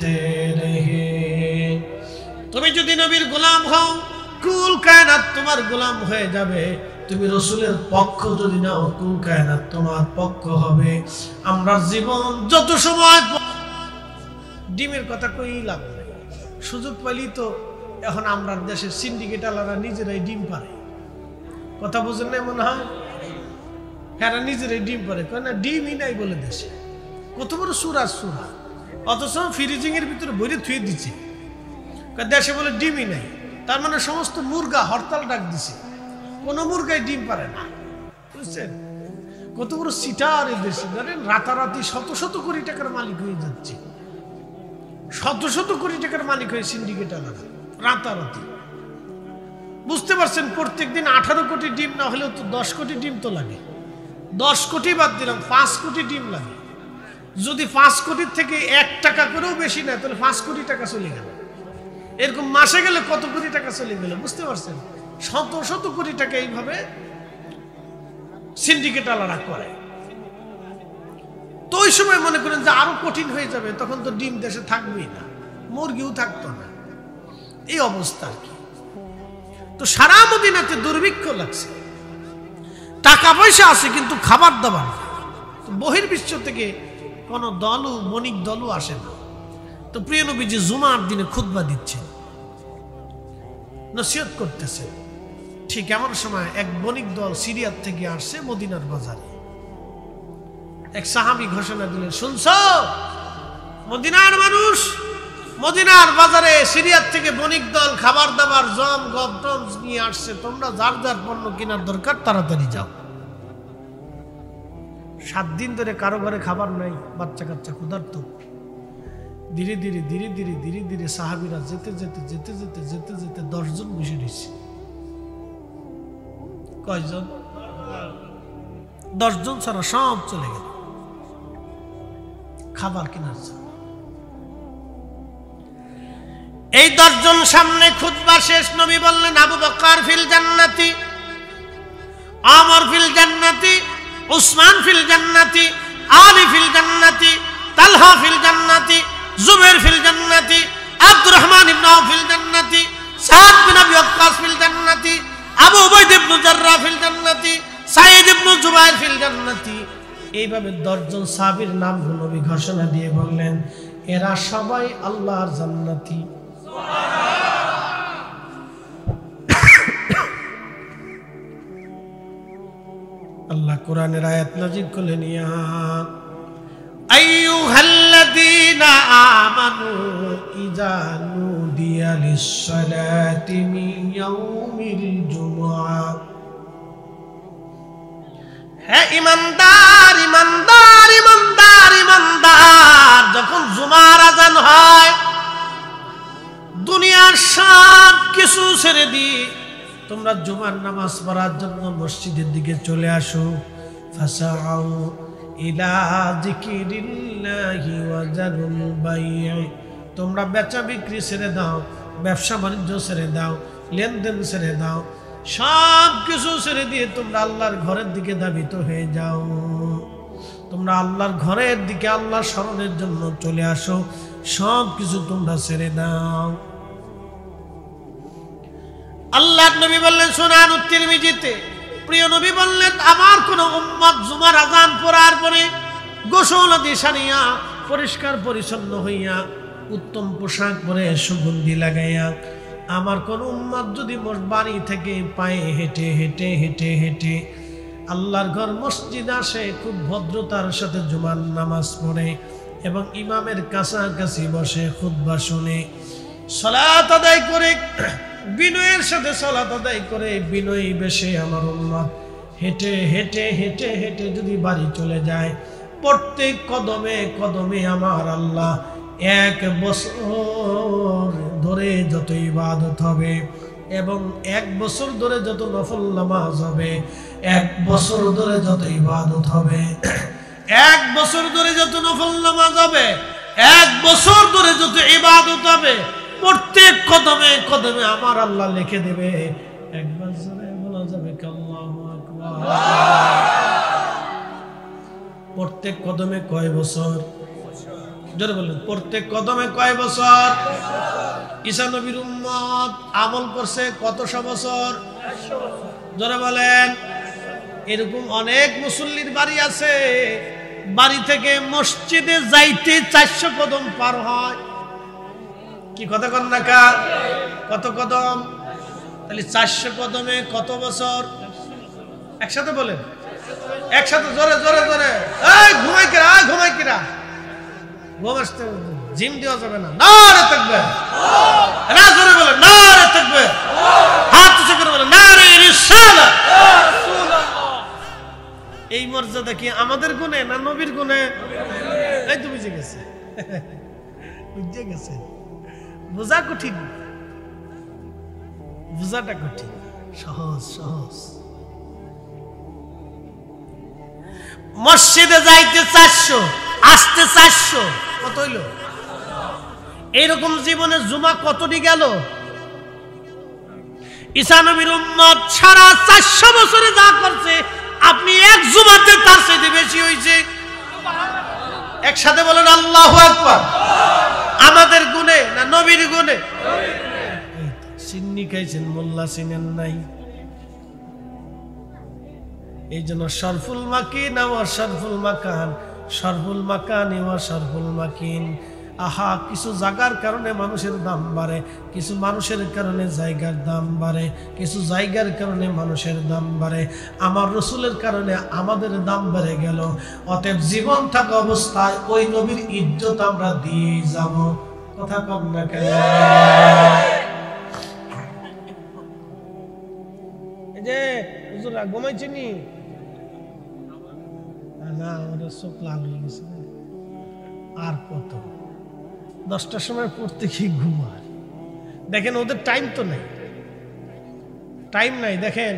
तेरे। তুমি যদি নবীর গোলাম হও, কুল কায়নাত তোমার গোলাম হয়ে যাবে। তুমি রাসূলের পক্ষ যদি নাও, কুল কায়নাত তোমার পক্ষ হবে। আমরা জীবন যত সময়, ডিমের কথা কই লাভ নাই, সুযোগ পাইলি তো এখন আমরা দেশের সিন্ডিকেট আলারা নিজেরাই ডিম পারে। কথা বুঝেন না মনে হয়? হ্যাঁ, নিজেরাই ডিম পারে, না ডিমই নাই বলে দেশে। কত বড় সুরা, অথচ ফ্রিজিং এর ভিতরে ভরে থুয়ে দিচ্ছে, দেশে বলে ডিমই নাই। তার মানে সমস্ত মুরগা হরতাল ডাক দিছে, কোনো মুরগাই ডিম পারে না, বুঝছেন? কত বড় সিটার এই দেশে, জানেন? রাতারাতি শত শত কোটি টাকার মালিক হয়ে যাচ্ছে, শত শত কোটি টাকার মালিক হয়ে সিন্ডিকেট আলাদা রাতারাতি। বুঝতে পারছেন? প্রত্যেকদিন 18 কোটি ডিম না হলেও তো 10 কোটি ডিম তো লাগে। 10 কোটি বাদ দিলাম, 5 কোটি ডিম লাগে। যদি 5 কোটির থেকে 1 টাকা করেও বেশি নেয়, তাহলে 5 কোটি টাকা চলে গেল। এরকম মাসে গেলে কত কোটি টাকা চলে গেল, বুঝতে পারছেন? শত শত কোটি টাকা এইভাবে সিন্ডিকেট আলাদা করে। তো ওই সময় মনে করেন যে আরো কঠিন হয়ে যাবে, তখন তো ডিম দেশে থাকবেই না, মুরগিও থাকতো না, এই অবস্থা আর কি। তো সারা মদিনাতে দুর্ভিক্ষ লাগছে, টাকা পয়সা আছে কিন্তু খাবার দাবার, বহির্বিশ্ব থেকে কোন দলও বণিক দলও আসে না। তো প্রিয় নবীজি জুমার দিনে খুতবা দিচ্ছেন, নসিহত করতেছেন। ঠিক এমন সময় এক বণিক দল সিরিয়ার থেকে আসছে মদিনার বাজারে। এক সাহাবী ঘোষণা দিলেন, শুনছো মদিনার মানুষ, মদিনার বাজারে সিরিয়ার থেকে বণিক দল খাবার দাবার জম গম নিয়ে আসছে, তোমরা যার যার পণ্য কেনার দরকার তাড়াতাড়ি যাও। 7 দিন ধরে কারো ঘরে খাবার নাই, বাচ্চা কাচ্চা ক্ষুধার্ত। ধীরে ধীরে ধীরে ধীরে ধীরে ধীরে সাহাবীরা যেতে যেতে যেতে যেতে যেতে যেতে 10 জন বসে রয়েছে। কয়জন? 10 জন ছাড়া সব চলে গেল খাবার কেনার জন্য। এই 10 জন সামনে খুতবা শেষ, নবী বললেন, আবু বকর ফিল জান্নাতি, ওমর ফিল জান্নাতি, উসমান ফিল জান্নাতি, আলী ফিল জান্নাতি, তালহা ফিল জান্নাতি, জুবাইর ফিল জান্নাতি, আব্দুর রহমান ইবনে আওফ ফিল জান্নাতি, সাদ বিন আবি ওয়াক্কাস ফিল জান্নাতি, আবু উবাইদ ইবনে জাররাহ ফিল জান্নাতি, সাঈদ ইবনে জুবাইর ফিল জান্নাতি। এইভাবে 10 জন সাহাবীর নাম নবী ঘোষণা দিয়ে বললেন, এরা সবাই আল্লাহর জান্নাতি। আল্লাহ কোরআনের আয়াত নাযিল করলেন, ইয়া আইয়ুহাল্লাযীনা আমানু ইযা নুদিয়া লিস-সালাতি মিন ইয়াউমিল জুমআ। হে ঈমানদার ঈমানদার ঈমানদার ঈমানদার, যখন জুমার আযান হয়, দুনিয়ার সব কিছু ছেড়ে দিয়ে তোমরা জুমার নামাজ পড়ার জন্য মসজিদের দিকে চলে আসো। ফাসাউ ইলা যিকিরিল্লাহি ওয়া যারুল বাই'আ, তোমরা বেচা বিক্রি ছেড়ে দাও, ব্যবসা বাণিজ্য ছেড়ে দাও, লেনদেন ছেড়ে দাও, সব কিছু ছেড়ে দিয়ে তোমরা আল্লাহর ঘরের দিকে ধাবিত হয়ে যাও। তোমরা আল্লাহর ঘরের দিকে আল্লাহর স্মরণের জন্য চলে আসো, সব কিছু তোমরা ছেড়ে দাও। আল্লাহর নবী বললেন সুনান তিরমিজিতে, প্রিয় নবী বললেন, আমার কোন উম্মত জুমার আযান পড়ার পরে গোসল আদি সারিয়া পরিষ্কার পরিচ্ছন্ন হইয়া উত্তম পোশাক পরে সুগন্ধি লাগাইয়া আমার কোন উম্মত যদি বাড়ি থেকে পায়ে হেঁটে হেঁটে হেঁটে হেঁটে আল্লাহর ঘর মসজিদ আসে, খুব ভদ্রতার সাথে জুমার নামাজ পড়ে এবং ইমামের কাছাকাছি বসে খুতবা শুনে, সালাত আদায় করে, বিনয়ের সাথে সালাত আদায় করে, বিনয়ী বেশে আমার উম্মত হেঁটে হেঁটে হেঁটে হেঁটে যদি বাড়ি চলে যায়, প্রত্যেক কদমে কদমে আমার আল্লাহ 1 বছর ধরে যত ইবাদত হবে এবং 1 বছর ধরে যত নফল নামাজ হবে, 1 বছর ধরে যত ইবাদত হবে, 1 বছর ধরে যত নফল নামাজ হবে, 1 বছর ধরে যত ইবাদত হবে, প্রত্যেক কদমে কদমে আমার আল্লাহ লিখে দেবে। একবার জোরে বলা যাবে আল্লাহু আকবার। প্রত্যেক কদমে কয় বছর? জোরে বলেন, প্রত্যেক কদমে কয় বছর? ঈসা নবীর উম্মত আমল করছে কতশো বছর? জোরে বলেন। এরকম অনেক মুসল্লির বাড়ি আছে, বাড়ি থেকে মসজিদে যাইতে 400 কদম পার হয়। কি কথা কন না কা? কত কদম? তাহলে 400 কদমে কত বছর? একসাথে বলেন, একসাথে জোরে জোরে জোরে। এই ঘুমাই কিরা, ঘুমাই কিরা, ঘুম আসতে জিম দেওয়া যাবে না। নারে তাকবীর, না জোরে বলেন নারে তাকবীর, হাত উঁচু করে বলেন নারে রিসালাত। এই মর্যাদা কি আমাদের গুণে না নবীর গুণে? এই তো বুঝে গেছে, বুঝে গেছে। বোঝা কঠিন, বোঝাটা কঠিন, সহজ সহজ। মসজিদে যাইতে 400, আসতে 400, কত হইল? এইরকম জীবনে জুমা কতটি গেল? ঈসা নবীর উম্মত সারা 400 বছরে যা করছে, আপনি 1 জুমাতে তার চাইতে বেশি হয়েছে। একসাথে বলেন আল্লাহু আকবার। আমাদের গুণে না নবীর গুণে? সিন্নি খাইছেন, মোল্লা চিনেন নাই। এই জন্য শরফুল মাকিন ওয়া শরফুল মাকান, শরফুল মাকান ওয়া শরফুল মাকিন। আহা, কিছু জায়গার কারণে মানুষের দাম বাড়ে, কিছু মানুষের কারণে জায়গার দাম বাড়ে, কিছু জায়গার কারণে মানুষের দাম বাড়ে। আমার রসুলের কারণে আমাদের দাম বেড়ে গেল। অতএব জীবন থাকা অবস্থায় ওই নবীর ইজ্জত আমরা দিয়ে যাব। কথা কম না কেন? এই যে হুজুরা ঘুমাইছেনি না, ওরা চোখ লাল হয়ে গেছে। আর কত 10টার সময় পড়তে কি ঘুমায়? দেখেন ওদের টাইম তো নেই, টাইম নাই। দেখেন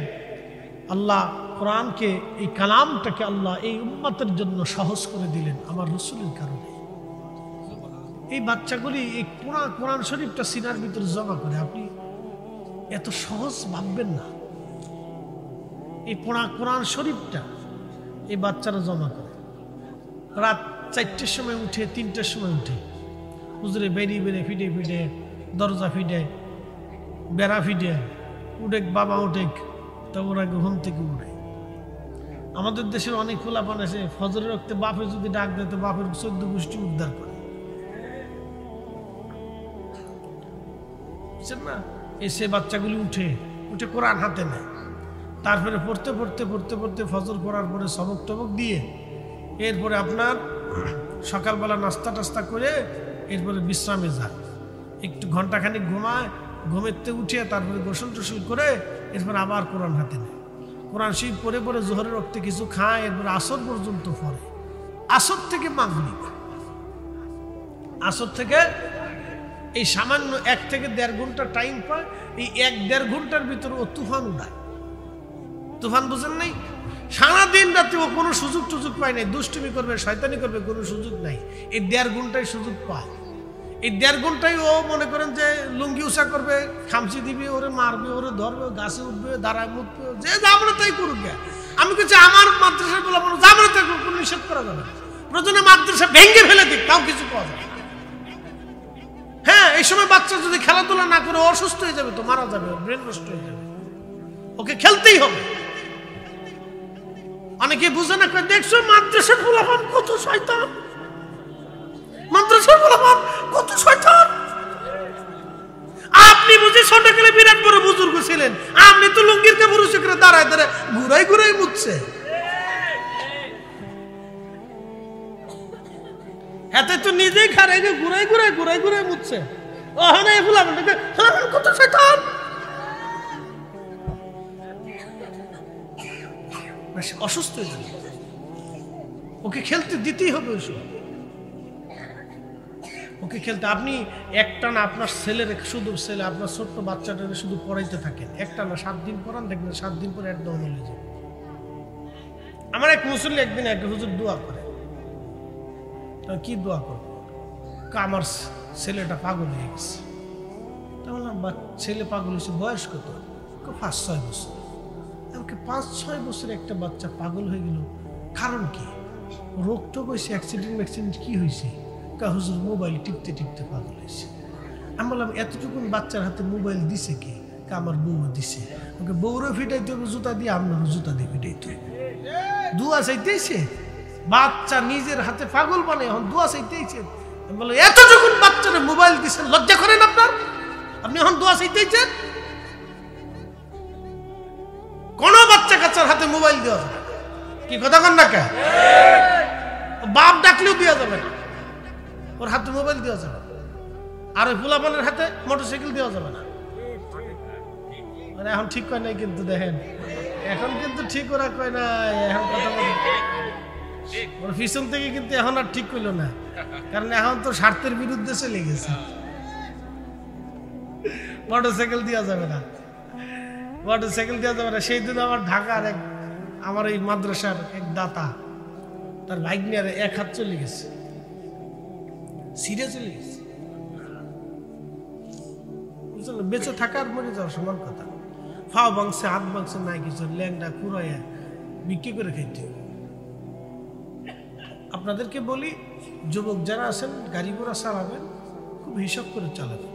আল্লাহ কোরআনকে, এই কালামটাকে আল্লাহ এই উম্মতের জন্য সহজ করে দিলেন আমার রসুলের কারণে। এই বাচ্চাগুলি এই পুরা কোরআন শরীফটা সিনার ভিতরে জমা করে, আপনি এত সহজ ভাববেন না। এই পুরা কোরআন শরীফটা এই বাচ্চারা জমা করে, রাত 4টের সময় উঠে, 3টের সময় উঠে, হুজুরে বেরিয়ে বেরিয়ে ফিটে ফিটে, দরজা ফিটে, বেড়া ফিটে, উঠেক বাবা উঠেক, তা ওরা ঘুম থেকে উঠে। আমাদের দেশের অনেক খোলাপান আছে, ফজরের রক্তে বাপে যদি ডাক দেয় তো বাপের 14 গোষ্ঠী উদ্ধার করে, বুঝছেন না? এসে বাচ্চাগুলি উঠে উঠে কোরআন হাতে নেয়, তারপরে পড়তে পড়তে পড়তে পড়তে ফজর পড়ার পরে সবক টবক দিয়ে এরপরে আপনার সকালবেলা নাস্তা টাস্তা করে এরপরে বিশ্রামে যায়, একটু ঘন্টাখানিক ঘুমায়, ঘুমেতে উঠে তারপরে গোসল টোসল করে এরপর আবার কোরআন হাতে নেয়। কোরআন শরীফ পড়ে পড়ে জোহরের রক্তে কিছু খায়, এরপর আসর পর্যন্ত পড়ে। আসর থেকে মাগরিব, আসর থেকে এই সামান্য 1 থেকে 1.5 ঘন্টা টাইম পায়। এই 1-1.5 ঘন্টার ভিতরে ও তুফান উড়ায়। তুফান বুঝেন নাই? সারাদিন রাতে ও কোনো সুযোগ টুযোগ পায় নাই, দুষ্টুমি করবে, শয়তানি করবে, কোনো সুযোগ নাই। এই 1.5 ঘন্টায় সুযোগ পায়। এই 1.5 ঘন্টায় ও মনে করেন যে লুঙ্গি উষা করবে, খামচি দিবে, ওরে মারবে, ওরে ধরবে, গাছে উঠবে, দাঁড়ায় মুঠবে, যে যাবো না তাই করুক। আমি বলছি আমার মাদ্রাসায় বলা যাবো না তাই কোনো নিষেধ করা যাবে না। প্রয়োজনে মাদ্রাসা ভেঙে ফেলে দিক, তাও কিছু পাওয়া যাবে। হ্যাঁ, এই সময় বাচ্চা যদি খেলাধুলা না করে অসুস্থ হয়ে যাবে, তো মারা যাবে, ব্রেন নষ্ট হয়ে যাবে, ওকে খেলতেই হবে। অনেকে বুঝে না, দেখছো মাদ্রাসার পোলাপান কত শয়তান, মাদ্রাসার পোলাপান কত শয়তান। আপনি বুঝে ছোটকালে বিরাট বড় বুজুর্গ ছিলেন, আপনি তো লুঙ্গির কাপড় উঁচু করে দাঁড়ায় দাঁড়ায় ঘুরাই ঘুরাই মুছছে। হাতে তো নিজেই খারাই ঘুরাই ঘুরাই ঘুরাই ঘুরাই মুছছে। ওখানে কত শয়তান, অসুস্থ হয়ে যাবে, ওকে খেলতে দিতেই হবে। ওকে খেলতে, আপনি একটা না আপনার ছেলের, শুধু ছেলে আপনার ছোট্ট বাচ্চাটা শুধু পড়াইতে থাকেন, একটা না 7 দিন পড়ান, দেখবেন 7 দিন পরে একদম হয়ে যাবে। আমার এক মুসল্লি একদিন এক হুজুর দোয়া করে, কি দোয়া করবো, আমার ছেলেটা পাগল হয়ে গেছে। ছেলে পাগল হয়েছে, বয়স কত? 5-6 বছর। আমাকে 5-6 বছর একটা বাচ্চা পাগল হয়ে গেল, কারণ কি? রোগ টোগ হয়েছে, অ্যাক্সিডেন্ট কি হয়েছে? হুজুর মোবাইল টিপতে টিপতে পাগল হয়েছে। আমি বললাম এতটুকুন বাচ্চার হাতে মোবাইল দিছে কে? আমার বউ দিছে। ওকে বউরে ফিটাইতে হবে জুতা দিয়ে, আপনারও জুতা দিয়ে ফিটাইতে হবে। দুয়া চাইতেছে, বাচ্চা নিজের হাতে পাগল বানে, এখন দুয়া চাইতেছে। আমি বললাম এতটুকুন বাচ্চারে মোবাইল দিচ্ছেন, লজ্জা করেন আপনার? আপনি এখন দোয়া চাইতেছেন? কোন বাচ্চা কাচ্চার হাতে মোবাইল দেওয়া যাবে? কি কথা কন না কে? বাপ ডাকলেও দেওয়া যাবে না, ওর হাতে মোবাইল দেওয়া যাবে। আর ওই ফুলাপানের হাতে মোটরসাইকেল দেওয়া যাবে না। মানে এখন ঠিক কয় নাই কিন্তু, দেখেন এখন কিন্তু ঠিক ওরা কয় নাই, এখন কথা বলে ওর পিছন থেকে কিন্তু এখন আর ঠিক করলো না, কারণ এখন তো স্বার্থের বিরুদ্ধে চলে গেছে। মোটরসাইকেল দেওয়া যাবে না, মোটরসাইকেল দেওয়া যাবে না। সেই দিন আমার ঢাকার আমার এই মাদ্রাসার এক দাতা, তার বাইক নিয়ে 1 হাত চলে গেছে, সিরে চলে গেছে। বেঁচে থাকার মরে যাওয়ার সমান কথা। ফাও ভাঙছে, হাত ভাঙছে, নাই কিছু, ল্যাংটা কুড়াইয়া বিক্রি করে খাইতে। আপনাদেরকে বলি, যুবক যারা আছেন গাড়ি ঘোড়া চালাবেন খুব হিসাব করে চালাবেন।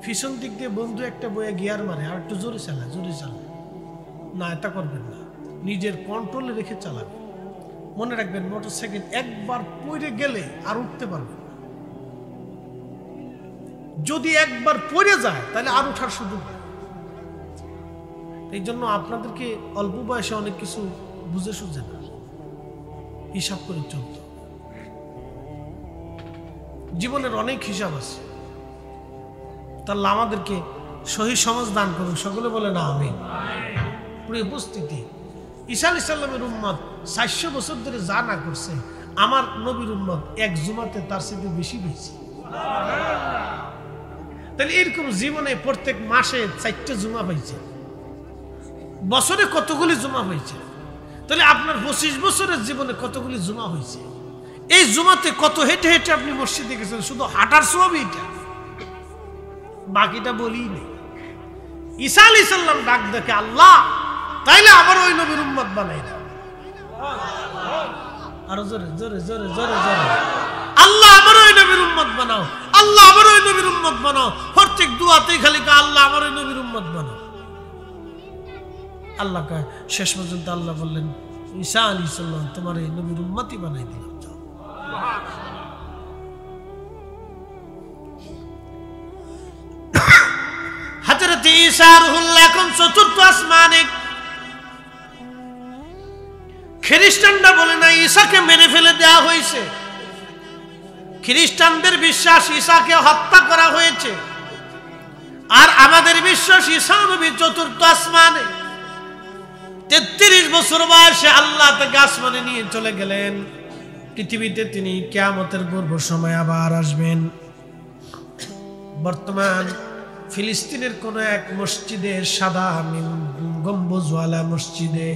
পিছন দিক দিয়ে বন্ধু একটা বয়ে গিয়ার মারে, আর একটু জোরে চালায়, জোরে চালায় না, এটা করবেন না। নিজের কন্ট্রোলে রেখে চালাবেন। মনে রাখবেন, মোটরসাইকেল একবার পড়ে গেলে আর উঠতে পারবেন না। যদি একবার পড়ে যায় তাহলে আর উঠার সুযোগ নেই। এই জন্য আপনাদেরকে অল্প বয়সে অনেক কিছু বুঝে সুঝে না, হিসাব করে চলতে। জীবনের অনেক হিসাব আছে, তাহলে আমাদেরকে সহি সমাজ দান করুন। সকলে বলে না আমিন। প্রিয় উপস্থিতি, ঈসা আলাইহিস সালামের উম্মত 400 বছর ধরে যা না করছে, আমার নবীর উম্মত এক জুমাতে তার সাথে বেশি পেয়েছে। তাহলে এরকম জীবনে প্রত্যেক মাসে 4টা জুমা পাইছে, বছরে কতগুলি জুমা হয়েছে? তাহলে আপনার 25 বছরের জীবনে কতগুলি জুমা হয়েছে? এই জুমাতে কত হেঁটে হেঁটে আপনি মসজিদে গেছেন? শুধু হাঁটার সবই এটা, বাকিটা বলি নেই। ঈসা আলাইহিস সালাম ডাক দেখে, আল্লাহ তাইলে আবার ওই নবীর উম্মত বানাই দাও। আরো জোরে জোরে জোরে জোরে জোরে, আল্লাহ আবার ওই নবীর উম্মত বানাও, আল্লাহ আবার ওই নবীর উম্মত বানাও। প্রত্যেক দুয়াতেই খালি আল্লাহ আবার ওই নবীর উম্মত বানাও। আল্লাহ কয়, শেষ পর্যন্ত আল্লাহ বললেন, ঈসা আলাইহিস সালাম তোমার এই নবীর উম্মতই বানাই দিলাম। হযরত ঈসা রূহুল্লাহ এখন 4র্থ আসমানে। খ্রিস্টানরা বলে না ঈসাকে মেরে ফেলে দেওয়া হয়েছে। খ্রিস্টানদের বিশ্বাস ঈসাকে হত্যা করা হয়েছে, আর আমাদের বিশ্বাস ঈসা নবী 4র্থ আসমানে 33 বছর বয়সে আল্লাহ তাকে আসমানে নিয়ে চলে গেলেন। পৃথিবীতে তিনি কিয়ামতের পূর্ব সময় আবার আসবেন। বর্তমান ফিলিস্তিনের কোন এক মসজিদে, সাদা গম্বুজওয়ালা মসজিদে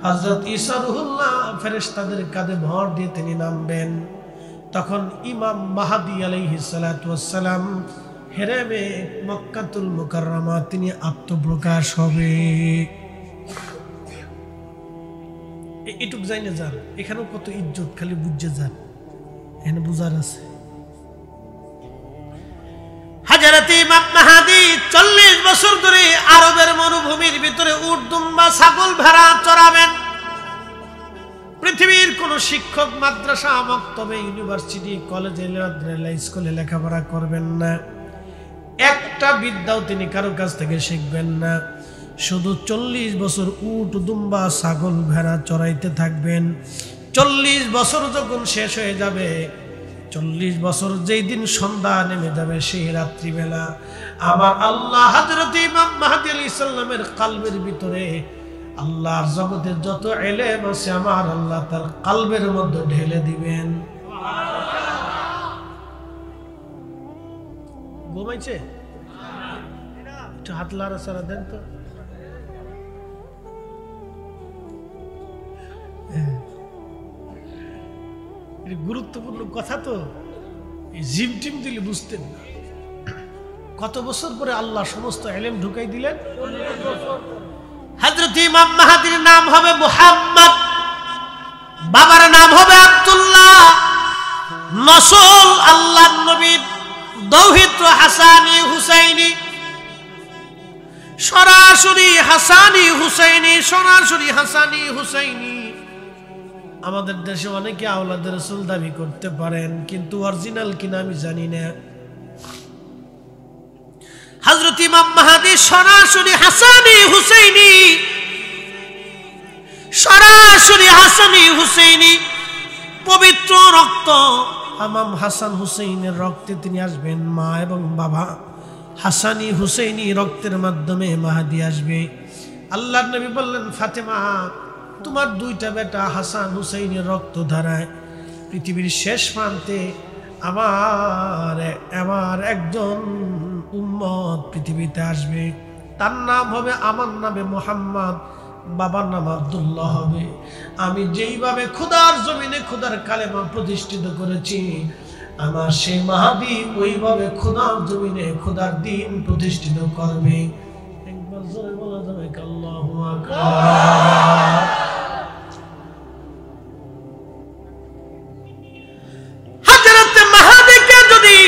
হযরত ঈসা রূহুল্লাহ ফেরেশতাদের কাঁধে ভর দিয়ে তিনি নামবেন। তখন ইমাম মাহদী আলাইহিস সালাতু ওয়াস সালাম হেরেমে মক্কাতুল মুকাররমা তিনি আত্মপ্রকাশ হবে। এটুক যাই না যান, এখানেও কত ইজ্জত, খালি বুঝে যান, এখানে বুঝার আছে। হযরত ইমাম মাহদী 40 বছর ধরে আরবের মরুভূমির ভিতরে উট, দুম্বা, ছাগল, ভেড়া চড়াবেন। পৃথিবীর কোন শিক্ষক মাদ্রাসা, মক্তবে, ইউনিভার্সিটি, কলেজে, স্কুলে লেখাপড়া করবেন না। একটা বিদ্যাও তিনি কারো কাছ থেকে শিখবেন না। শুধু 40 বছর উট দুম্বা ছাগল ভেড়া চড়াইতে থাকবেন। 40 বছর যখন শেষ হয়ে যাবে, 40 বছর যেই দিন সন্ধ্যা নেমে যাবে, সেই রাত্রিবেলা আমার আল্লাহ হযরত ইমাম মাহদী আলাইহিস সালামের কলবের ভিতরে আল্লাহর জগতের যত ইলম আছে আমার আল্লাহ তার কলবের মধ্যে ঢেলে দিবেন। ঘুমাইছে? একটু হাত লাড়াচাড়া দেন তো। গুরুত্বপূর্ণ কথা তো, জিম টিম দিলে বুঝতেন না। কত বছর পরে আল্লাহ সমস্ত ইলম ঢুকাই দিলেন। হযরত ইমাম মাহদীর নাম হবে মুহাম্মদ, বাবার নাম হবে আব্দুল্লাহ। নসল আল্লাহর নবীর দৌহিত্র হাসানি হুসাইনি, সরাসরি হাসানি হুসাইনি, সরাসরি হাসানি হুসাইনি। আমাদের দেশে অনেকে আওলাদের রাসূল দাবি করতে পারেন, কিন্তু অরিজিনাল কিনা আমি জানি না। হযরত ইমাম মাহদী সরাসরি হাসানি হুসাইনি, সরাসরি হাসানি হুসাইনি। পবিত্র রক্ত ইমাম হাসান হুসাইনের রক্তে তিনি আসবেন। মা এবং বাবা হাসানি হুসাইনি রক্তের মাধ্যমে মাহদী আসবে। আল্লাহর নবী বললেন, ফাতেমা তোমার দুইটা বেটা হাসান হুসাইনের রক্ত ধারায় পৃথিবীর শেষ প্রান্তে আমার একজন উম্মত পৃথিবীতে আসবে। তার নাম হবে আমার নামে মুহাম্মদ, বাবার নাম আব্দুল্লাহ হবে। আমি যেইভাবে খোদার জমিনে খোদার কালেমা প্রতিষ্ঠিত করেছি, আমার সেই মাহদী ওইভাবে খোদার জমিনে খোদার দ্বীন প্রতিষ্ঠিত করবে। একবার জোরে বলা যাবে আল্লাহু আকবার। হযরত মাহদীকে যদি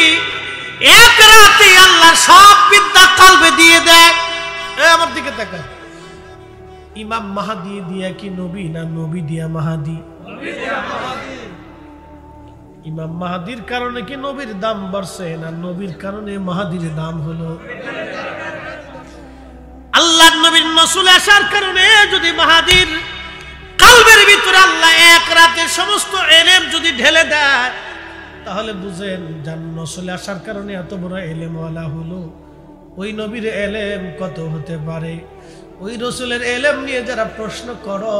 এক রাতে আল্লাহ সব বিদ্যা কলবে দিয়ে দেয়, আমার দিকে তাকান, ইমাম মাহদী দিয়া কি নবী, না নবী দিয়া মাহদী? ইমাম মাহদীর কারণে কি নবীর দাম বাড়ছে, না নবীর কারণে মাহদীর দাম হলো? আল্লাহর নবীর নসল আসার কারণে যদি মাহদীর কলবের ভিতরে আল্লাহ এক রাতে সমস্ত ইলম যদি ঢেলে দেয়, তাহলে বুঝেন যার নসল আসার কারণে এত বড় ইলমওয়ালা হলো, ওই নবীর ইলম কত হতে পারে। ওই রসুলের ইলম নিয়ে যারা প্রশ্ন করো,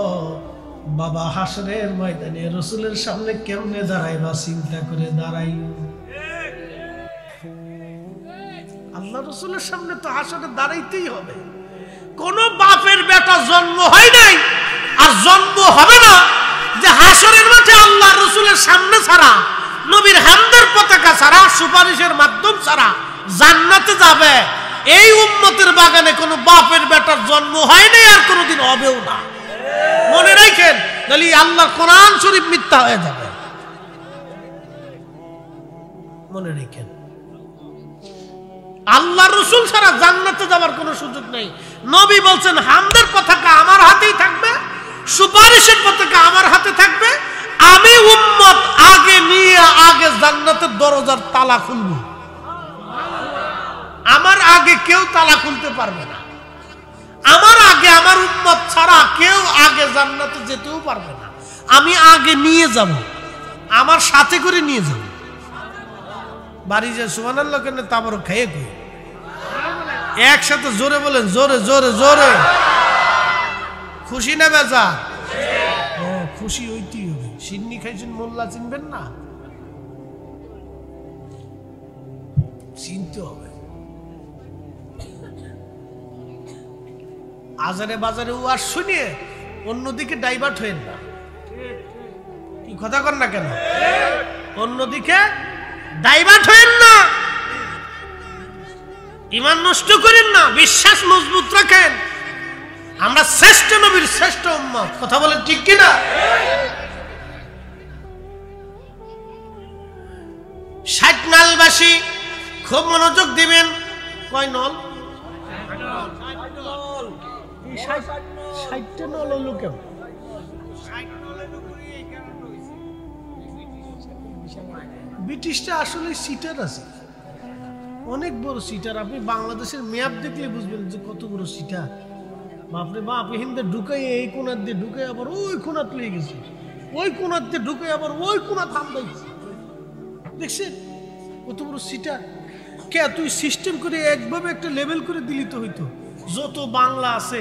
বাবা হাসরের ময়দানে রসুলের সামনে কেমনে দাঁড়াইবা চিন্তা করে দাঁড়াই। আল্লাহ রসুলের সামনে তো হাসরে দাঁড়াইতেই হবে। কোন বাপের বেটা জন্ম হয় নাই আর জন্ম হবে না যে হাসরের মাঠে আল্লাহ রসুলের সামনে ছাড়া, নবীর হামদের পতাকা ছাড়া, সুপারিশের মাধ্যম ছাড়া জান্নাতে যাবে। এই উম্মতের বাগানে কোনো বাপের বেটার জন্ম হয় নাই আর কোনোদিন হবেও না। মনে রাখেন, তাহলে আল্লাহর কোরআন শরীফ মিথ্যা হয়ে যাবে। মনে রাখেন, আল্লাহ রসুল ছাড়া জান্নাতে যাওয়ার কোনো সুযোগ নেই। নবী বলছেন হামদের পতাকা আমার হাতেই থাকবে, সুপারিশের পতাকা আমার হাতে থাকবে। আমি উম্মত আগে নিয়ে আগে জান্নাতের দরজার তালা খুলব। আমার আগে কেউ তালা খুলতে পারবে না। আমার আগে আমার উম্মত ছাড়া কেউ আগে জান্নাতে যেতেও পারবে না। আমি আগে নিয়ে যাব, আমার সাথে করে নিয়ে যাব। বাড়ি যে সুবহানাল্লাহ কেন তারপর খেয়ে কই একসাথে জোরে বলেন, জোরে জোরে জোরে। খুশি না বেজা? খুশি হইতেই হবে। সিন্নি খাইছেন, মোল্লা চিনবেন না? চিনতে হবে। আজারে বাজারে ওয়াজ শুনিয়ে অন্যদিকে ডাইভার্ট হয়েন না। কি কথা কর না কেন? অন্যদিকে ডাইভার্ট হয়েন না, ঈমান নষ্ট করেন না, বিশ্বাস মজবুত রাখেন। আমরা শ্রেষ্ঠ নবীর শ্রেষ্ঠ উম্মত। কথা বলেন ঠিক কিনা? ষাট নালবাসী খুব মনোযোগ দিবেন। কয় নল? 60টা নল হলো কেমন? ব্রিটিশটা আসলে সিটার আছে। অনেক বড় সিটার। আপনি বাংলাদেশের ম্যাপ দেখলে বুঝবেন যে কত বড় সিটার। বাপরে বাপ, হিন্দে ঢুকাই এই কোনার দিয়ে ঢুকে আবার ওই কোনাত লেগে গেছে, ওই কোনার দিয়ে ঢুকে আবার ওই কোনা থামদাইছে। দেখছেন কত বড় সিটার। কে তুই সিস্টেম করে একভাবে একটা লেভেল করে দিলি তো হইতো। যত বাংলা আছে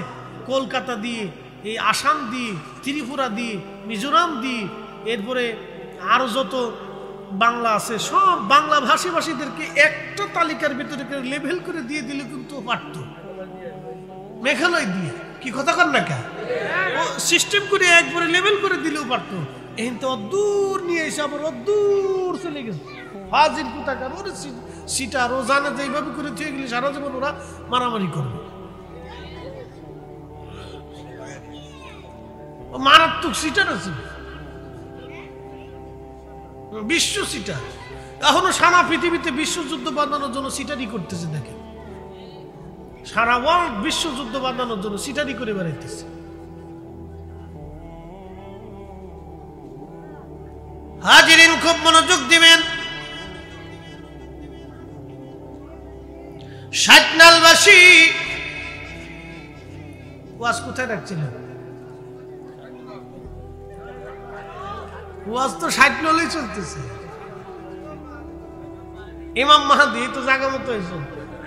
কলকাতা দিয়ে, এই আসাম দিয়ে, ত্রিপুরা দিয়ে, মিজোরাম দিয়ে, এরপরে আরো যত বাংলা আছে সব বাংলা ভাষীদেরকে একটা তালিকার ভিতরে লেভেল করে দিয়ে দিলে কিন্তু পারত। মেঘালয় দিয়ে কি কথা কর না, কে সিস্টেম করে একবারে লেভেল করে দিলেও পারতো। এখন তো অদূর নিয়ে এসে আবার অদূর চলে গেছে। হাজির কোথাকার ওরে সিটার, ও জানে যে এইভাবে করে থুয়ে গেলে সারা জীবন ওরা মারামারি করবে। মারাত্মক সিটার আছে, বিশ্ব সিটার। এখনো সারা পৃথিবীতে বিশ্বযুদ্ধ বাঁধানোর জন্য সিটারি করতেছে। দেখেন সারা ওয়ার্ল্ড বিশ্বযুদ্ধ বাঁধানোর জন্য সিটারি করে বেড়াইতেছে। হাজিরিন খুব মনোযোগ দিবেন। সাতনালবাসী ওয়াজ কোথায় রাখছিলেন? ওয়াজ তো সাতনালেই চলতেছে। ইমাম মাহাদি তো জায়গা মতো হয়েছে,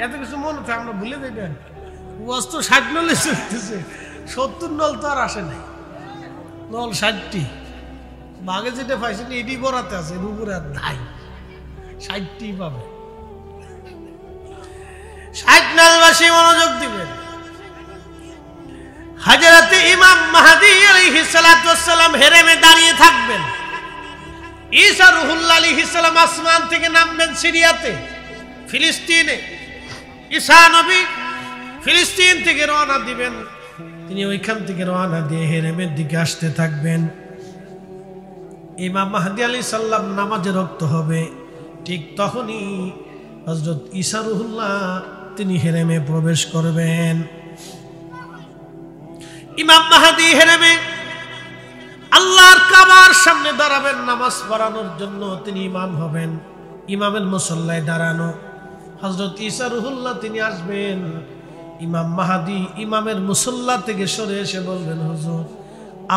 এত কিছু মনে থাকে আমরা ভুলে যাই না। ওয়াজ তো 60 নলে চলতেছে, 70 নল তো আর আসে নাই। নল 60টি, বাগে যেটা পাইছেন এটি বরাতে আছে, উপরে আর নাই, 60টি পাবে। 60 নলবাসী মনোযোগ দিবেন। হযরতে ইমাম মাহদী আলাইহিস সালাতু ওয়াস সালাম হেরেমে দাঁড়িয়ে থাকবেন। ঈসা রূহুল্লাহ আলাইহিস সালাম আসমান থেকে নামবেন সিরিয়াতে, ফিলিস্তিনে। ঈসা নবী ফিলিস্তিন থেকে রওনা দিবেন, তিনি ওইখান থেকে রওনা দিয়ে হেরেমের দিকে আসতে থাকবেন। ইমাম মাহদী আলাইহিস সালাম নামাজে রক্ত হবে, ঠিক তখনই হযরত ঈসা রূহুল্লাহ তিনি হেরেমে প্রবেশ করবেন। ইমাম মাহদী হেরেমে আল্লাহর কাবার সামনে দাঁড়াবেন নামাজ পড়ানোর জন্য, তিনি ইমাম হবেন। ইমামের মুসল্লায় দাঁড়ানো হযরত ঈসা রূহুল্লাহ তিনি আসবেন। ইমাম মাহদী ইমামের মুসল্লা থেকে সরে এসে বলবেন, হুজুর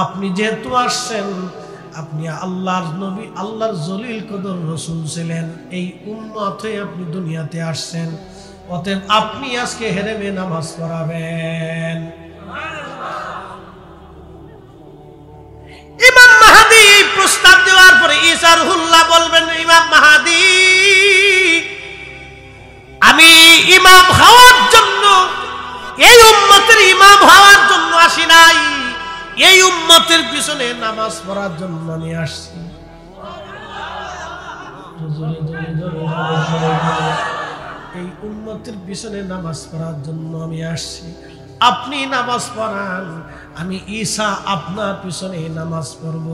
আপনি যেহেতু আসছেন, আপনি আল্লাহর নবী, আল্লাহর জলিল কদর রাসূল ছিলেন, এই উম্মত হয়ে আপনি দুনিয়াতে আসছেন, অতএব আপনি আজকে হেরেমে নামাজ পড়াবেন। ইমাম মাহদী এই প্রস্তাব দেওয়ার পরে ঈসা রূহুল্লাহ বলবেন, ইমাম মাহদী আমি ইমাম হওয়ার জন্য, এই উম্মতের ইমাম হওয়ার জন্য আসি নাই, এই উম্মতের পিছনে নামাজ পড়ার জন্য আমি আসছি। এই উম্মতের পিছনে নামাজ পড়ার জন্য আমি আসছি। আপনি নামাজ পড়ান, আমি ঈসা আপনার পিছনে নামাজ পড়ব।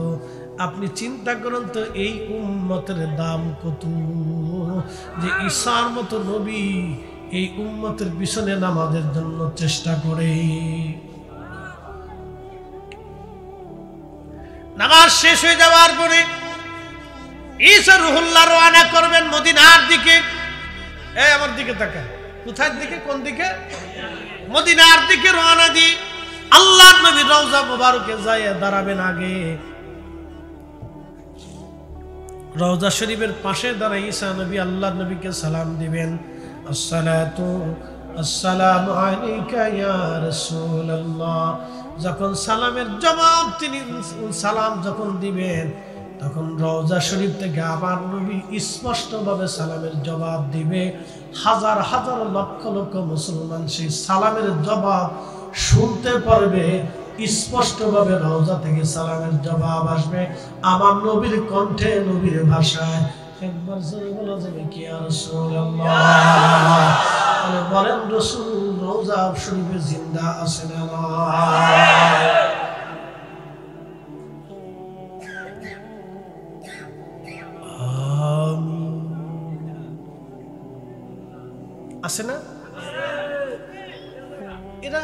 আপনি চিন্তা করেন তো এই উম্মতের দাম কত, যে ঈসার মতো নবী এই উম্মতের পিছনে নামাজের জন্য চেষ্টা করে। নামাজ শেষ হয়ে যাওয়ার পরে ঈসা রূহুল্লাহ রওনা করবেন মদিনার দিকে। এই আমার দিকে তাকান, কোথায় দিকে, কোন দিকে? মদিনার দিকে রওনা দিয়ে আল্লাহর নবী রওজা মুবারকে যায় দাঁড়াবেন। আগে রওজা শরীফের পাশে দাঁড়ায় ঈসা নবী আল্লাহর নবীকে সালাম দিবেন, আসসালাতু আসসালামু আলাইকা ইয়া রাসূলুল্লাহ। যখন সালামের জবাব তিনি সালাম যখন দিবেন, তখন রওজা শরীফ থেকে আবার নবী স্পষ্টভাবে সালামের জবাব দিবে। হাজার হাজার লক্ষ লক্ষ মুসলমান সেই সালামের জবাব শুনতে পারবে। স্পষ্টভাবে রওজা থেকে সালামের জবাব আসবে আমার নবীর কণ্ঠে, নবীর ভাষায়। একবার জোরে বলা যাবে কি ইয়া রাসূলুল্লাহ? বলেন রাসূল রওজা শরীফে জিন্দা আছেন না? আছে না? এরা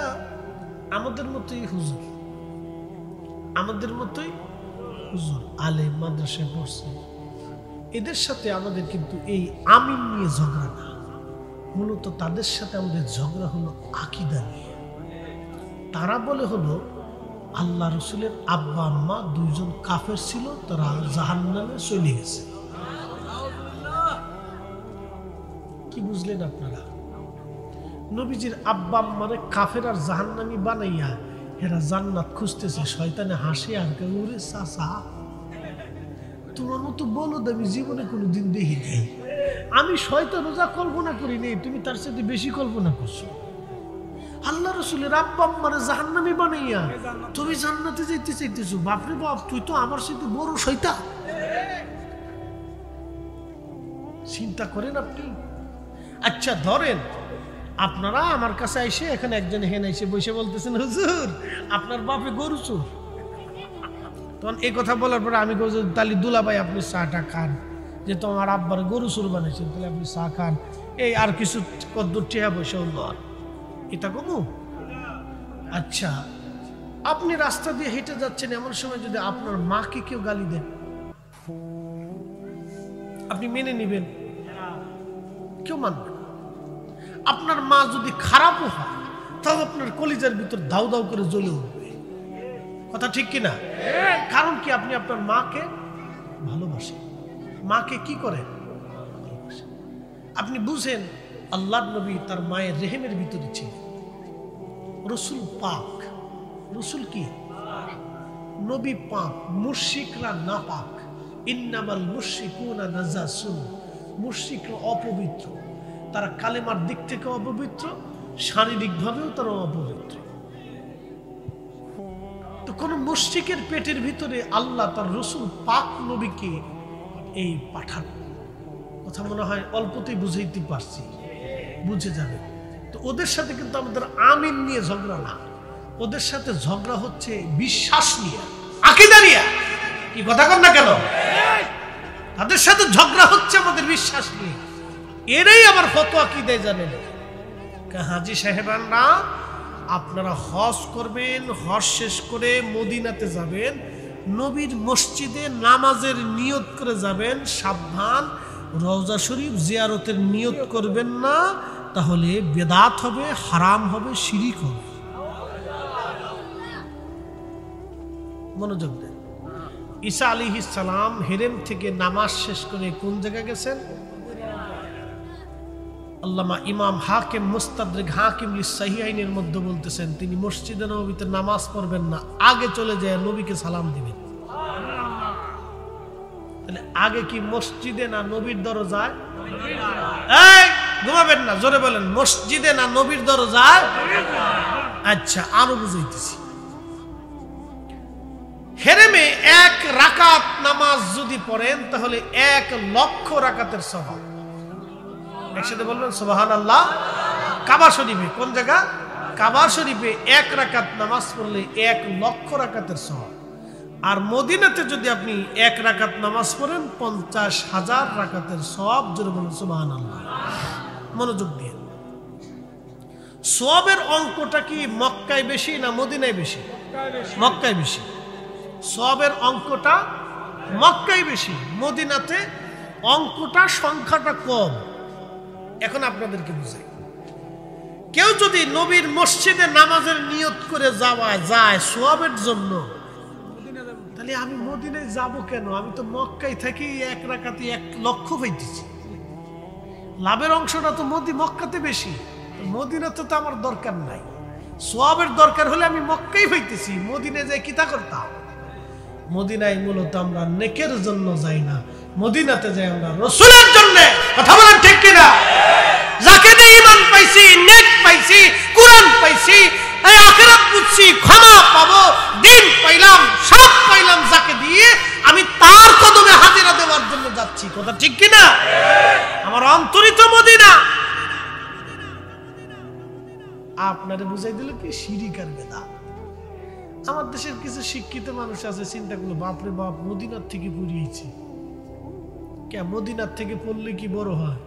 আমাদের মতোই হুজুর, আমাদের মতোই হুজুর, আলেম, মাদ্রাসায় পড়ছে। এদের সাথে আমাদের কিন্তু এই আমিন নিয়ে ঝগড়া না। মূলত তাদের সাথে আমাদের ঝগড়া হলো আকীদা নিয়ে। তারা বলে হলো আল্লাহ রসুলের আব্বা আম্মা দুইজন কাফের ছিল, তারা জাহান্নামে চলে গেছে। কি বুঝলেন আপনারা? নবীজির আব্বা আম্মারে কাফের আর জাহান্নামী বানাইয়া এরা জান্নাত খুঁজতেছে। শয়তানে হাসে আর কে, ওরে চাচা তোমার মতো বলদ আমি জীবনে কোনোদিন দেখি নাই। আমি শয়তানও যা কল্পনা করি নেই, তুমি তার সাথে বেশি কল্পনা করছো। আল্লাহ রসুলের আব্বা আম্মারে জাহান্নামী বানাইয়া তুমি জান্নাতে যেতে চাইতেছো। বাপরে বাপ, তুই তো আমার সাথে বড় শয়তান। চিন্তা করেন আপনি। আচ্ছা ধরেন আপনারা আমার কাছে আইসে, এখানে একজন হেন আইসে বসে বলতেছেন হুজুর আপনার বাপে গরু চোর। তখন এই কথা বলার পরে আমি তাহলে দুলাভাই আপনি চাটা খান, যে তোমার আব্বার গরু চোর বানাইছেন, তাহলে আপনি চা খান, এই আর কিছু কদ্দুর টিয়া বসে লন, এটা কমু। আচ্ছা আপনি রাস্তা দিয়ে হেঁটে যাচ্ছেন, এমন সময় যদি আপনার মাকে কেউ গালি দেন, আপনি মেনে নিবেন? কেউ মানবে। আপনার মা যদি খারাপও হয় তাও আপনার কলিজার ভিতর দাউ দাউ করে জ্বলে উঠবে। কথা ঠিক কিনা? কারণ কি? আপনি আপনার মাকে ভালোবাসেন। মাকে কি করেন? আপনি বুঝেন আল্লাহর নবী তার মায়ের রেহেমের ভিতরে ছিলেন। রসুল পাক। রসুল কি? নবী পাক, মুশরিকরা নাপাক। ইন্নামাল মুশরিকুনা নাজাসুন। মুশরিকরা অপবিত্র, তারা কালেমার দিক থেকে অপবিত্র, শারীরিকভাবেও তারা অপবিত্র। তো কোন মুশরিকের পেটের ভিতরে আল্লাহ তার রসুল পাক নবীকে এই পাঠান। কথা মনে হয় অল্পতেই বুঝাইতে পারছি, বুঝে যাবে। তো ওদের সাথে কিন্তু আমাদের আমিন নিয়ে ঝগড়া না, ওদের সাথে ঝগড়া হচ্ছে বিশ্বাস নিয়ে, আকীদা নিয়ে। কি কথা কন না কেন? তাদের সাথে ঝগড়া হচ্ছে আমাদের বিশ্বাস নিয়ে। এরাই আবার ফতোয়া কি দেয় জানেন? হাজী সাহেবানরা আপনারা হজ করবেন, হজ শেষ করে মদিনাতে যাবেন, নবীর মসজিদে নামাজের নিয়ত করে যাবেন। সাবধান, রওজা শরীফ জিয়ারতের নিয়ত করবেন না, তাহলে বেদাত হবে, হারাম হবে, শিরিক হবে। মনোযোগ দেন। ঈসা আলাইহিস সালাম হেরেম থেকে নামাজ শেষ করে কোন জায়গায় গেছেন? আল্লামা ইমাম হাকিম মুস্তাদরিক হাকিম লিসহিহাইনের মধ্যে বলতেছেন তিনি মসজিদে নববীতে নামাজ পড়বেন না, আগে চলে যায় নবীকে সালাম দিবেন। তাহলে আগে কি মসজিদে না নবীর দরজায়? এই ঘুমাবেন না, জোরে বলেন, মসজিদে না নবীর দরজায়? আচ্ছা আরো বুঝাইতেছি। হেরেমে 1 রাকাত নামাজ যদি পড়েন তাহলে 1 লক্ষ রাকাতের সওয়াব। একসাথে বলবেন সুবহানাল্লাহ। কাবা শরীফে, কোন জায়গা? কাবা শরীফে 1 রাকাত নামাজ পড়লে 1 লক্ষ রাকাতের সওয়াব। আর মদিনাতে যদি আপনি 1 রাকাত নামাজ পড়েন 50,000 রাকাতের সওয়াব। জোরে বলুন সুবহানাল্লাহ। মনোযোগ দিয়ে। সওয়াবের অঙ্কটা কি মক্কায় বেশি না মদিনায় বেশি? মক্কায় বেশি। সওয়াবের অঙ্কটা মক্কায় বেশি, মদিনাতে অঙ্কটা সংখ্যাটা কম। এখন আপনাদেরকে বুঝাই, কেউ যদি নবীর মসজিদে নামাজের নিয়ত করে যাওয়া যায় সওয়াবের জন্য, তাহলে আমি মদিনায় যাব কেন? আমি তো মক্কায় থাকি, 1 রাকাতে 1 লক্ষ পাইতেছি। লাভের অংশটা তো মক্কাতে বেশি, মদিনাতে তো আমার দরকার নাই। সওয়াবের দরকার হলে আমি মক্কায় পাইতেছি, মদিনায় যাই কিতা করতাম? মদিনায় মূলত আমরা নেকের জন্য যাই না, মদিনাতে যাই আমরা রাসূলের জন্য। কথা বলেন ঠিক কিনা? যাকে দিয়ে ঈমান পাইছি, নেক পাইছি, কুরআন পাইছি, এই আখিরাত বুঝছি, ক্ষমা পাবো, দিন পাইলাম, সব পাইলাম, যাকে দিয়ে আমি তার কদমে হাজিরা দেওয়ার জন্য যাচ্ছি। কথা ঠিক কিনা? আমার অন্তরিত মদিনা। আপনারে বুঝাই দিল কি শিরিক আর বেদাত। আমার দেশের কিছু শিক্ষিত মানুষ আছে, চিন্তা করলো বাপরে বাপ, মদিনার থেকে পড়িয়েছি। কে মদিনার থেকে পড়লে কি বড় হয়?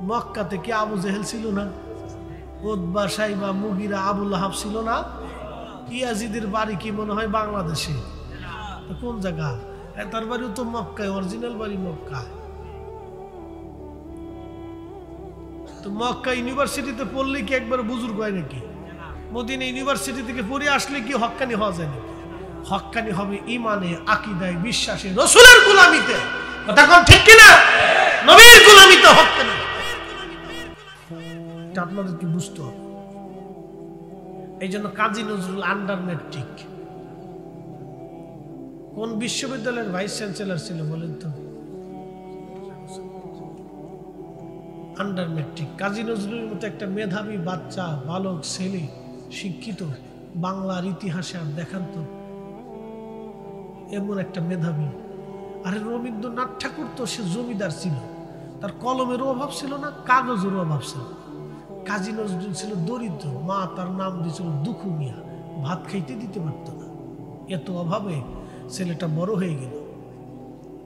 মক্কাতে কি আবু জেহেল ছিল না? উতবা, সাইবা, মুগিরা, আবু লাহাব ছিল না? ইয়াজিদের বাড়ি কি মনে হয় বাংলাদেশে? কোন জায়গা? তার বাড়িও তো মক্কায়, অরিজিনাল বাড়ি মক্কায়। তো তো মক্কা ইউনিভার্সিটিতে পড়লে কি একবার বুজুর্গ হয় নাকি? মদিনা ইউনিভার্সিটি থেকে পড়ে আসলে কি হক্কানি হওয়া যায় নাকি? হক্কানি হবে ইমানে, আকীদায়, বিশ্বাসে, রাসূলের গোলামিতে। কথা কোন ঠিক কিনা? নবীর গোলামিতে হক্কানি। এটা আপনাদেরকে বুঝতে হবে। এই জন্য কাজী নজরুল আন্ডার ম্যাট্রিক। কোন বিশ্ববিদ্যালয়ের ভাইস চ্যান্সেলর ছিল বলেন তো? Under matric. কাজী নজরুলের মতো একটা মেধাবী বাচ্চা, বালক ছেলে, শিক্ষিত, বাংলার ইতিহাসে আর দেখান তো এমন একটা মেধাবী। আরে রবীন্দ্রনাথ ঠাকুর তো সে জমিদার ছিল, তার কলমেরও অভাব ছিল না, কাগজেরও অভাব ছিল। কাজী নজরুল ছিল দরিদ্র, মা তার নাম দিয়েছিল দুখু মিয়া, ভাত খাইতে দিতে পারত না। এত অভাবে ছেলেটা বড় হয়ে গেল।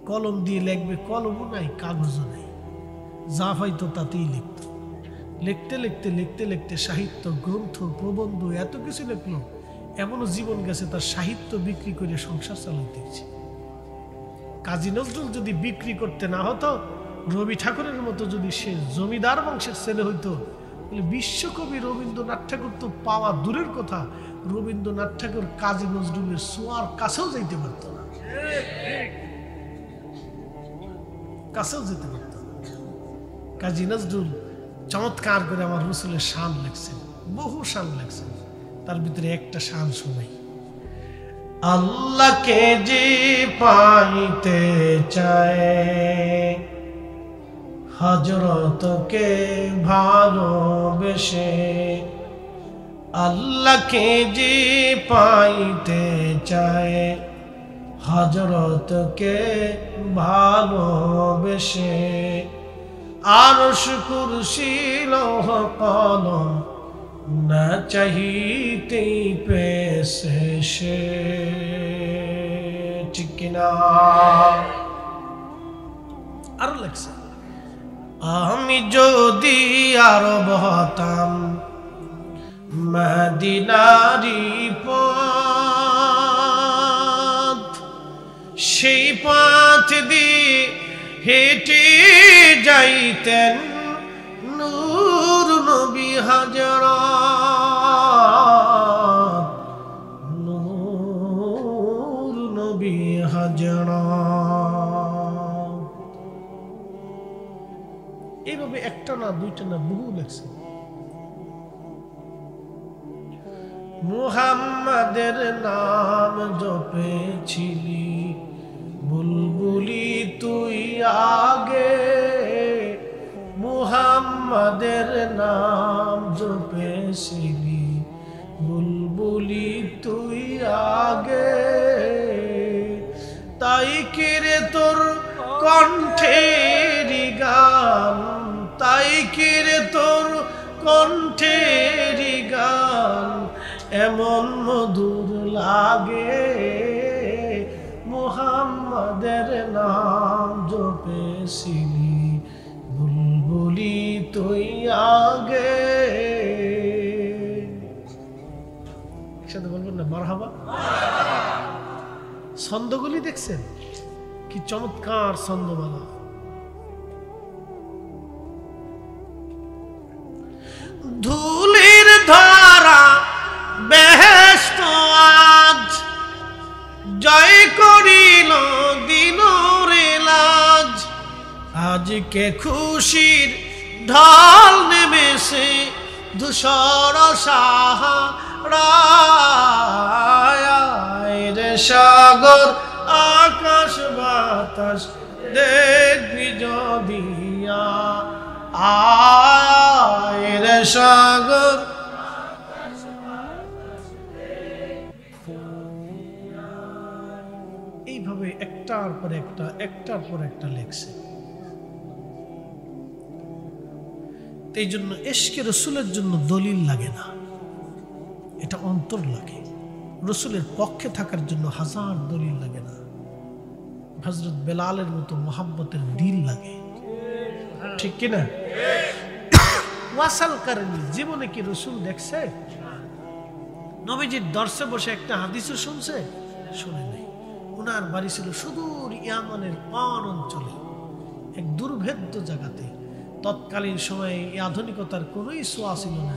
কলম দিয়ে লিখবে, কলমও নাই, কাগজও নাই, যা পাইতো তাতেই লিখত। লিখতে লিখতে লিখতে লিখতে সাহিত্য, গ্রন্থ, প্রবন্ধ এত কিছু লিখলো, এমনও জীবন গেছে তার সাহিত্য বিক্রি করে সংসার চালাইতেছে। কাজী নজরুল যদি বিক্রি করতে না হতো, রবি ঠাকুরের মতো যদি সে জমিদার বংশের ছেলে হইতো, তাহলে বিশ্বকবি রবীন্দ্রনাথ ঠাকুর তো পাওয়া দূরের কথা, রবীন্দ্রনাথ ঠাকুর কাজী নজরুলের ছোঁয়ার কাছেও যাইতে পারত না, কাছেও যেতে পারত না। কাজী নজরুল চমৎকার করে আমার রসুলের শান লেখছেন, বহু শান লেখছেন। তার ভিতরে একটা শান শোনাই। আল্লাহকে যে পাইতে চায়, হযরতকে ভালোবেসে, আল্লাহকে যে পাইতে চায়, হযরতকে ভালোবেসে, আরশ কুরসি লৌহ কলম না চাহিতেই পেয়েছে সে। ঠিক কিনা? আরো লেখছে, আমি যদি আরব হতাম, মদিনারি পথ, সেই পথ দিয়ে হেঁটে যাইতেন নূর নবী হযরত, নূর নবী হযরত। এইভাবে একটা না, দুইটা না, বহু লেখছে। মুহাম্মাদের নাম জপেছিলি, বুলবুলি তুই আগে, মুহাম্মাদের নাম জপেছিলি, বুলবুলি তুই আগে। তাই কিরে তোর কণ্ঠের গান, তাই কিরে তোর কণ্ঠের গান এমন মধুর লাগে, মুহাম্মাদের নাম জপেছিলি, বুলবুলি তুই আগে। একসাথে বলবেন না মারহাবা? ছন্দগুলি দেখছেন কি চমৎকার ছন্দমালা। ধুলির ধারা বেহেশত আজ, জয় করিল দিনের লাজ। আজকে খুশির ঢাল নেমেছে ধূসর সাহারায় রে, সাগর আকাশ বাতাস দেখবি যদি আয় রে, সাগর। এইভাবে একটার পর একটা, একটার পর একটা লেখছে। এই জন্য ইশকে রসুলের জন্য দলিল লাগে না, এটা অন্তর লাগে। রসুলের পক্ষে থাকার জন্য হাজার দলিল লাগে না। হযরত বেলালের মতো মোহাব্বতের দিল লাগে, ঠিক কিনা? ওয়াসাল করেনি, জীবনে কি রসুল দেখছে? নবীজির দর্শে বসে একটা হাদিসও শুনছে? শুনে নাই। ওনার বাড়ি ছিল সুদূর ইয়ামানের পান অঞ্চলে, এক দুর্ভেদ্য জায়গাতে। তৎকালীন সময়ে এই আধুনিকতার কোনোই ছোঁয়া ছিল না।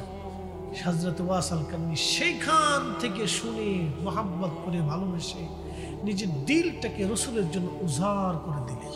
হযরত ওয়াস আল কারনী সেইখান থেকে শুনে মোহাব্বত করে ভালোবেসে নিজের দিলটাকে রসুলের জন্য উজাড় করে দিলেন।